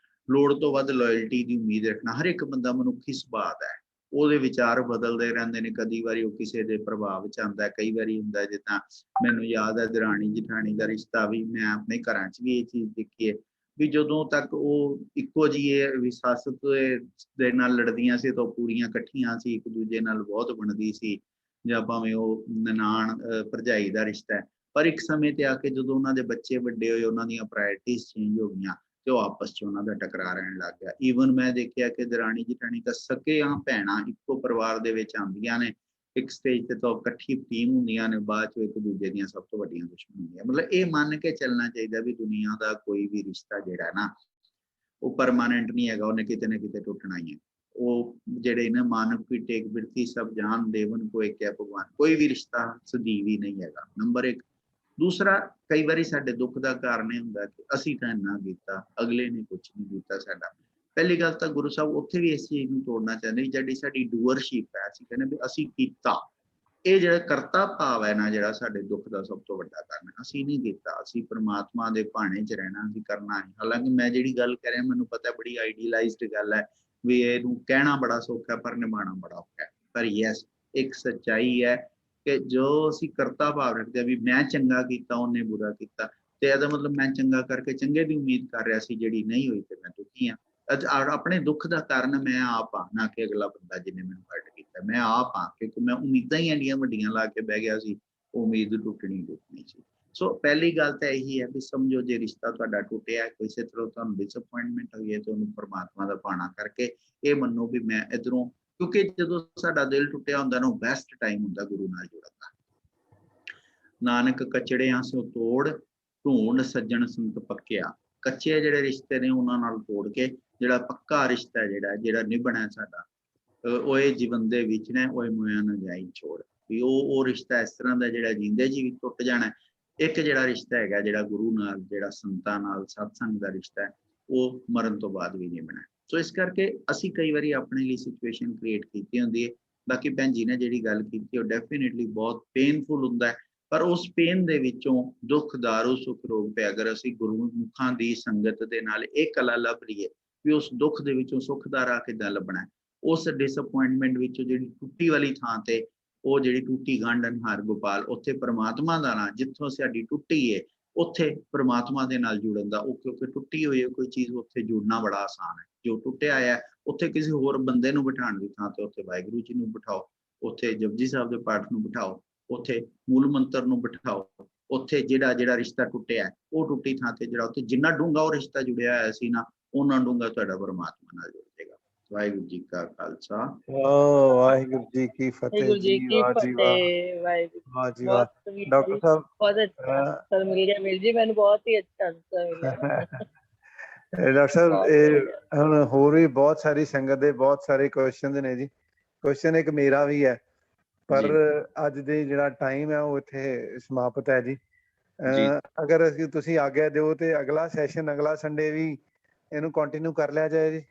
ਲੋੜ ਤੋਂ ਵੱਧ ਲਾਇਲਟੀ ਦੀ ਉਮੀਦ ਰੱਖਣਾ, ਹਰ ਇੱਕ ਬੰਦਾ ਮਨੁੱਖੀ ਸੁਭਾਅ ਦਾ ਹੈ, ਉਹਦੇ ਵਿਚਾਰ ਬਦਲਦੇ ਰਹਿੰਦੇ ਨੇ। ਕਦੀ ਵਾਰੀ ਉਹ ਕਿਸੇ ਦੇ ਪ੍ਰਭਾਵ 'ਚ ਆਉਂਦਾ, ਕਈ ਵਾਰੀ ਹੁੰਦਾ ਜਿੱਦਾਂ ਮੈਨੂੰ ਯਾਦ ਹੈ ਦਰਾਣੀ ਜਠਾਣੀ ਦਾ ਰਿਸ਼ਤਾ ਵੀ ਮੈਂ ਆਪਣੇ ਘਰਾਂ 'ਚ ਵੀ ਇਹ ਚੀਜ਼ ਦੇਖੀ ਹੈ ਵੀ ਜਦੋਂ ਤੱਕ ਉਹ ਇੱਕੋ ਜਿਹੇ ਵੀ ਸੱਸ ਦੇ ਨਾਲ ਲੜਦੀਆਂ ਸੀ ਤਾਂ ਪੂਰੀਆਂ ਇਕੱਠੀਆਂ ਸੀ, ਇੱਕ ਦੂਜੇ ਨਾਲ ਬਹੁਤ ਬਣਦੀ ਸੀ, ਜਾਂ ਭਾਵੇਂ ਉਹ ਨਨਾਣ ਭਰਜਾਈ ਦਾ ਰਿਸ਼ਤਾ ਹੈ। ਪਰ ਇੱਕ ਸਮੇਂ ਤੇ ਆ ਕੇ ਜਦੋਂ ਉਹਨਾਂ ਦੇ ਬੱਚੇ ਵੱਡੇ ਹੋਏ, ਉਹਨਾਂ ਦੀਆਂ ਪ੍ਰਾਇਰਟੀਜ਼ ਚੇਂਜ ਹੋ ਗਈਆਂ ਤੇ ਉਹ ਆਪਸ 'ਚ ਉਹਨਾਂ ਦਾ ਟਕਰਾਅ ਰਹਿਣ ਲੱਗ ਗਿਆ। ਈਵਨ ਮੈਂ ਦੇਖਿਆ ਕਿ ਦਰਾਣੀ ਜਠਾਣੀ ਤਾਂ ਸਕੀਆਂ ਭੈਣਾਂ ਇੱਕੋ ਪਰਿਵਾਰ ਦੇ ਵਿੱਚ ਆਉਂਦੀਆਂ ਨੇ, ਇੱਕ ਸਟੇਜ ਤੇ ਤਾਂ ਇਕੱਠੀ ਟੀਮ ਹੁੰਦੀਆਂ ਨੇ, ਬਾਅਦ 'ਚ ਇੱਕ ਦੂਜੇ ਦੀਆਂ ਸਭ ਤੋਂ ਵੱਡੀਆਂ ਦੁਸ਼ਮਣ ਹੁੰਦੀਆਂ। ਮਤਲਬ ਇਹ ਮੰਨ ਕੇ ਚੱਲਣਾ ਚਾਹੀਦਾ ਵੀ ਦੁਨੀਆ ਦਾ ਕੋਈ ਵੀ ਰਿਸ਼ਤਾ ਜਿਹੜਾ ਨਾ ਉਹ ਪਰਮਾਨੈਂਟ ਨਹੀਂ ਹੈਗਾ, ਉਹਨੇ ਕਿਤੇ ਨਾ ਕਿਤੇ ਟੁੱਟਣਾ ਹੀ ਹੈ। ਉਹ ਜਿਹੜੇ ਨਾ ਮਾਨਵ ਕੀ ਟੇਕ ਬਿਰਤੀ ਸਭ ਜਾਨ ਦੇਵਨ ਕੋ ਇੱਕ ਹੈ ਭਗਵਾਨ, ਕੋਈ ਵੀ ਰਿਸ਼ਤਾ ਸਦੀਵੀ ਨਹੀਂ ਹੈਗਾ, ਨੰਬਰ 1। ਦੂਸਰਾ, ਕਈ ਵਾਰੀ ਸਾਡੇ ਦੁੱਖ ਦਾ ਕਾਰਨ ਇਹ ਹੁੰਦਾ ਕਿ ਅਸੀਂ ਤਾਂ ਇੰਨਾ ਕੀਤਾ, ਅਗਲੇ ਨੇ ਕੁਛ ਨਹੀਂ ਕੀਤਾ ਸਾਡਾ। ਪਹਿਲੀ ਗੱਲ ਤਾਂ ਗੁਰੂ ਸਾਹਿਬ ਉੱਥੇ ਵੀ ਇਸ ਚੀਜ਼ ਨੂੰ ਤੋੜਨਾ ਚਾਹੁੰਦੇ, ਜਿਹੜੀ ਸਾਡੀ ਡੂਅਰਸ਼ਿਪ ਹੈ, ਅਸੀਂ ਕਹਿੰਦੇ ਵੀ ਅਸੀਂ ਕੀਤਾ, ਇਹ ਜਿਹੜਾ ਕਰਤਾ ਭਾਵ ਹੈ ਨਾ, ਜਿਹੜਾ ਸਾਡੇ ਦੁੱਖ ਦਾ ਸਭ ਤੋਂ ਵੱਡਾ ਕਾਰਨ ਹੈ। ਅਸੀਂ ਨਹੀਂ ਕੀਤਾ, ਅਸੀਂ ਪਰਮਾਤਮਾ ਦੇ ਭਾਣੇ 'ਚ ਰਹਿਣਾ, ਅਸੀਂ ਕਰਨਾ ਨਹੀਂ। ਹਾਲਾਂਕਿ ਮੈਂ ਜਿਹੜੀ ਗੱਲ ਕਹਿ ਰਿਹਾ ਮੈਨੂੰ ਪਤਾ ਬੜੀ ਆਈਡੀਅਲਾਈਜ਼ਡ ਗੱਲ ਹੈ ਵੀ ਇਹਨੂੰ ਕਹਿਣਾ ਬੜਾ ਸੌਖਾ ਪਰ ਨਿਭਾਉਣਾ ਬੜਾ ਔਖਾ ਹੈ। ਪਰ ਯੈਸ, ਇੱਕ ਸੱਚਾਈ ਹੈ ਕਿ ਜੋ ਅਸੀਂ ਕਰਤਾ ਭਾਵ ਰੱਖਦੇ ਆ ਵੀ ਮੈਂ ਚੰਗਾ ਕੀਤਾ ਉਹਨੇ ਬੁਰਾ ਕੀਤਾ, ਤੇ ਇਹਦਾ ਮਤਲਬ ਮੈਂ ਚੰਗਾ ਕਰਕੇ ਚੰਗੇ ਦੀ ਉਮੀਦ ਕਰ ਰਿਹਾ ਸੀ, ਜਿਹੜੀ ਨਹੀਂ ਹੋਈ ਤੇ ਮੈਂ ਦੁਖੀ ਆ। ਆਪਣੇ ਦੁੱਖ ਦਾ ਕਾਰਨ ਮੈਂ ਆਪ ਆ, ਨਾ ਕਿ ਅਗਲਾ ਬੰਦਾ ਜਿਹਨੇ ਮੈਨੂੰ ਹਰਟ ਕੀਤਾ। ਮੈਂ ਆਪ ਆ, ਕਿਉਂਕਿ ਮੈਂ ਉਮੀਦਾਂ ਹੀ ਇੰਨੀਆਂ ਵੱਡੀਆਂ ਲਾ ਕੇ ਬਹਿ ਗਿਆ ਸੀ, ਉਮੀਦ ਟੁੱਟਣੀ ਸੀ। ਸੋ ਪਹਿਲੀ ਗੱਲ ਤਾਂ ਇਹੀ ਹੈ ਵੀ ਸਮਝੋ, ਜੇ ਰਿਸ਼ਤਾ ਤੁਹਾਡਾ ਟੁੱਟਿਆ, ਕਿਸੇ ਤਰ੍ਹਾਂ ਤੁਹਾਨੂੰ ਡਿਸਅਪੁਆਇੰਟਮੈਂਟ ਹੋਈ ਹੈ, ਤੇ ਉਹਨੂੰ ਪਰਮਾਤਮਾ ਦਾ ਭਾਣਾ ਕਰਕੇ ਇਹ ਮੰਨੋ ਵੀ ਮੈਂ ਇਧਰੋਂ, ਕਿਉਂਕਿ ਜਦੋਂ ਸਾਡਾ ਦਿਲ ਟੁੱਟਿਆ ਹੁੰਦਾ ਨਾ, ਬੈਸਟ ਟਾਈਮ ਹੁੰਦਾ ਗੁਰੂ ਨਾਲ ਜੁੜਨ ਦਾ। ਨਾਨਕ ਕਚੜਿਆਂ ਸੋ ਤੋੜ, ਢੂੰਡ ਸੱਜਣ ਸੰਤ ਪੱਕਿਆ। ਕੱਚੇ ਜਿਹੜੇ ਰਿਸ਼ਤੇ ਨੇ ਉਹਨਾਂ ਨਾਲ ਤੋੜ ਕੇ ਜਿਹੜਾ ਪੱਕਾ ਰਿਸ਼ਤਾ ਹੈ, ਜਿਹੜਾ ਨਿਭਣਾ ਸਾਡਾ, ਉਹ ਇਹ ਜੀਵਨ ਦੇ ਵਿੱਚ ਨੇ, ਉਹ ਮੋਇਆ ਨਾ ਜਾਈ ਛੋੜ। ਵੀ ਉਹ ਰਿਸ਼ਤਾ ਇਸ ਤਰ੍ਹਾਂ ਦਾ ਜਿਹੜਾ ਜਿੰਦੇ ਜੀ ਵੀ ਟੁੱਟ ਜਾਣਾ। ਇੱਕ ਜਿਹੜਾ ਰਿਸ਼ਤਾ ਹੈਗਾ, ਜਿਹੜਾ ਗੁਰੂ ਨਾਲ, ਜਿਹੜਾ ਸੰਤਾਂ ਨਾਲ ਸਤਸੰਗ ਦਾ ਰਿਸ਼ਤਾ ਹੈ, ਉਹ ਮਰਨ ਤੋਂ ਬਾਅਦ ਵੀ ਨਿਭਣਾ। ਸੋ ਇਸ ਕਰਕੇ ਅਸੀਂ ਕਈ ਵਾਰੀ ਆਪਣੇ ਲਈ ਸਿਚੁਏਸ਼ਨ ਕ੍ਰੀਏਟ ਕੀਤੀ ਹੁੰਦੀ ਹੈ। ਬਾਕੀ ਭੈਣ ਜੀ ਨੇ ਜਿਹੜੀ ਗੱਲ ਕੀਤੀ, ਉਹ ਡੈਫੀਨੇਟਲੀ ਬਹੁਤ ਪੇਨਫੁਲ ਹੁੰਦਾ ਹੈ, ਪਰ ਉਸ ਪੇਨ ਦੇ ਵਿੱਚੋਂ ਦੁੱਖ ਦਾਰੂ ਸੁੱਖ ਰੋਗ ਤੇ ਅਗਰ ਅਸੀਂ ਗੁਰਮੁਖਾਂ ਦੀ ਸੰਗਤ ਦੇ ਨਾਲ ਇਹ ਕਲਾ ਲੱਭ ਲਈਏ ਵੀ ਉਸ ਦੁੱਖ ਦੇ ਵਿੱਚੋਂ ਸੁੱਖ ਦਾ ਰਾਹ ਕਿੱਦਾਂ ਲੱਭਣਾ, ਉਸ ਡਿਸਅਪੁਆਇੰਟਮੈਂਟ ਵਿੱਚੋਂ ਜਿਹੜੀ ਟੁੱਟੀ ਵਾਲੀ ਥਾਂ ਤੇ, ਉਹ ਜਿਹੜੀ ਟੁੱਟੀ ਗੰਢ ਹਰ ਗੋਪਾਲ, ਉੱਥੇ ਪਰਮਾਤਮਾ ਦਾ ਨਾਂ, ਜਿੱਥੋਂ ਸਾਡੀ ਟੁੱਟੀ ਹੈ ਉੱਥੇ ਪਰਮਾਤਮਾ ਦੇ ਨਾਲ ਜੁੜਨ ਦਾ, ਉਹ ਕਿਉਂਕਿ ਟੁੱਟੀ ਹੋਈ ਹੈ ਕੋਈ ਚੀਜ਼, ਉੱਥੇ ਜੁੜਨਾ ਬੜਾ ਆਸਾਨ ਹੈ। ਜੋ ਟੁੱਟਿਆ ਹੈ ਉੱਥੇ ਕਿਸੇ ਹੋਰ ਬੰਦੇ ਨੂੰ ਬਿਠਾਉਣ ਦੀ ਥਾਂ ਤੇ ਉੱਥੇ ਵਾਹਿਗੁਰੂ ਜੀ ਨੂੰ ਬਿਠਾਓ, ਉੱਥੇ ਜਪਜੀ ਸਾਹਿਬ ਦੇ ਪਾਠ ਨੂੰ ਬਿਠਾਓ, ਉੱਥੇ ਮੂਲ ਮੰਤਰ ਨੂੰ ਬਿਠਾਓ, ਉੱਥੇ ਜਿਹੜਾ ਰਿਸ਼ਤਾ ਟੁੱਟਿਆ ਉਹ ਟੁੱਟੀ ਥਾਂ ਤੇ ਜਿਹੜਾ ਉੱਥੇ ਜਿੰਨਾ ਡੂੰਘਾ ਉਹ ਰਿਸ਼ਤਾ ਜੁੜਿਆ ਹੋਇਆ ਸੀ ਨਾ, ਉਹਨਾਂ ਡੂੰਘਾ ਤੁਹਾਡਾ ਪਰਮਾਤਮਾ ਨਾਲ ਜੁੜ ਜਾਏਗਾ। ਵਾਹਿਗੁਰੂ ਜੀ ਕਾ ਖਾਲਸਾ, ਵਾਹਿਗੁਰੂ ਜੀ ਕੀ ਫਤਿਹ ਜੀ। ਵਾਹ ਜੀ ਵਾਹ, ਵਾਹ ਜੀ ਵਾਹ। ਡਾਕਟਰ ਸਾਹਿਬ बहुत अच्छा आंसर मिल गया मिल जी, मैंने बहुत ही अच्छा आंसर मिला। ਡਾਕਟਰ ਸਾਹਿਬ ਇਹ ਹੁਣ ਹੋਰ ਵੀ ਬਹੁਤ ਸਾਰੀ ਸੰਗਤ ਦੇ ਬਹੁਤ ਸਾਰੇ ਕੁਐਸਚਨ ਨੇ ਜੀ। ਕੁਐਸਚਨ ਇੱਕ ਮੇਰਾ ਵੀ ਹੈ, ਪਰ ਅੱਜ ਦੇ ਜਿਹੜਾ ਟਾਈਮ ਹੈ ਉਹ ਇੱਥੇ ਸਮਾਪਤ ਹੈ ਜੀ। ਅਗਰ ਤੁਸੀਂ ਆਗਿਆ ਦਿਓ ਤੇ ਅਗਲਾ ਸੈਸ਼ਨ ਅਗਲਾ ਸੰਡੇ ਵੀ ਇਹਨੂੰ ਕੰਟੀਨਿਊ ਕਰ ਲਿਆ ਜਾਏ ਜੀ।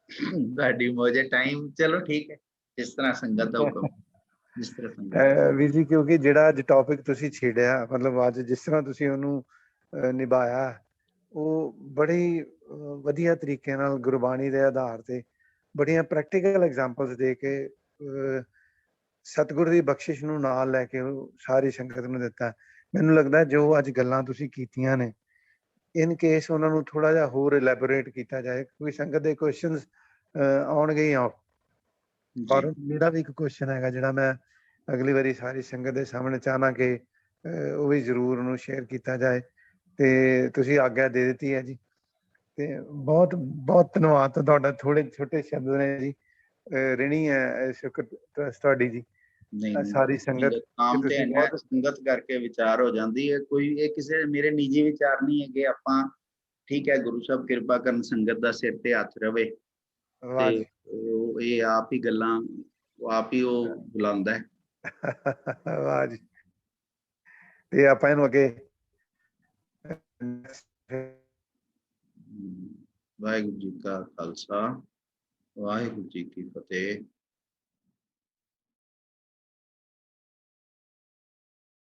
ਤੁਹਾਡੀ ਮੌਜੇ ਟਾਈਮ, ਚਲੋ ਠੀਕ ਹੈ, ਜਿਸ ਤਰ੍ਹਾਂ ਸੰਗਤ ਦਾ ਹੁਕਮ, ਜਿਸ ਤਰ੍ਹਾਂ ਸੰਗਤ। ਵੀਰ ਜੀ, ਕਿਉਂਕਿ ਜਿਹੜਾ ਅੱਜ ਟੌਪਿਕ ਤੁਸੀਂ ਛੇੜਿਆ, ਮਤਲਬ ਅੱਜ ਜਿਸ ਤਰ੍ਹਾਂ ਤੁਸੀਂ ਉਹਨੂੰ ਨਿਭਾਇਆ, ਉਹ ਬੜੀ ਵਧੀਆ ਤਰੀਕੇ ਨਾਲ ਗੁਰਬਾਣੀ ਦੇ ਆਧਾਰ ਤੇ ਬੜੀਆਂ ਪ੍ਰੈਕਟੀਕਲ ਐਗਜ਼ਾਮਪਲਸ ਦੇ ਕੇ ਸਤਿਗੁਰ ਦੀ ਬਖਸ਼ਿਸ਼ ਨੂੰ ਨਾਲ ਲੈ ਕੇ ਉਹ ਸਾਰੀ ਸੰਗਤ ਨੂੰ ਦਿੱਤਾ। ਮੈਨੂੰ ਲੱਗਦਾ ਜੋ ਅੱਜ ਗੱਲਾਂ ਤੁਸੀਂ ਕੀਤੀਆਂ ਨੇ, ਇਨ ਕੇਸ ਉਹਨਾਂ ਨੂੰ ਥੋੜਾ ਜਿਹਾ ਹੋਰ ਇਲੈਬੋਰੇਟ ਕੀਤਾ ਜਾਏ, ਕਿਉਂਕਿ ਸੰਗਤ ਦੇ ਕੁਐਸਚਨਸ ਆਉਣਗੇ ਹੀ ਆਉਣ। ਔਰ ਮੇਰਾ ਵੀ ਇੱਕ ਕੁਐਸਚਨ ਹੈਗਾ ਜਿਹੜਾ ਮੈਂ ਅਗਲੀ ਵਾਰੀ ਸਾਰੀ ਸੰਗਤ ਦੇ ਸਾਹਮਣੇ ਚਾਹਨਾ ਕਿ ਉਹ ਵੀ ਜ਼ਰੂਰ ਉਹਨੂੰ ਸ਼ੇਅਰ ਕੀਤਾ ਜਾਏ, ਤੇ ਤੁਸੀਂ ਆਗਿਆ ਦੇ ਦਿੱਤੀ ਹੈ ਜੀ। ਤੇ ਬਹੁਤ ਬਹੁਤ ਧੰਨਵਾਦ ਤੁਹਾਡਾ। ਥੋੜੇ ਛੋਟੇ ਸ਼ਬਦ ਨੇ ਜੀ, ਰਿਣੀ ਹੈ ਸ਼ੁਕਰ ਤੁਹਾਡੀ ਜੀ। ਸਾਰੀ ਸੰਗਤ ਆਮ ਤੇ ਸੰਗਤ ਕਰਕੇ ਵਿਚਾਰ ਹੋ ਜਾਂਦੀ ਹੈ, ਕੋਈ ਇਹ ਕਿਸੇ ਮੇਰੇ ਨਿੱਜੀ ਵਿਚਾਰ ਨਹੀਂ ਹੈਗੇ। ਆਪਾਂ ਠੀਕ ਹੈ, ਗੁਰੂ ਸਾਹਿਬ ਕਿਰਪਾ ਕਰਨ, ਸੰਗਤ ਦਾ ਸਿਰ ਤੇ ਹੱਥ ਰਵੇ, ਤੇ ਇਹ ਆਪ ਹੀ ਗੱਲਾਂ ਆਪ ਹੀ ਉਹ ਬੁਲਾਉਂਦਾ ਹੈ। ਵਾਹ ਜੀ। ਤੇ ਆਪਾਂ ਇਹਨੂੰ ਅੱਗੇ ਵਾਹਿਗੁਰੂ ਜੀ ਕਾ ਖਾਲਸਾ, ਵਾਹਿਗੁਰੂ ਜੀ ਕੀ ਫਤਿਹ।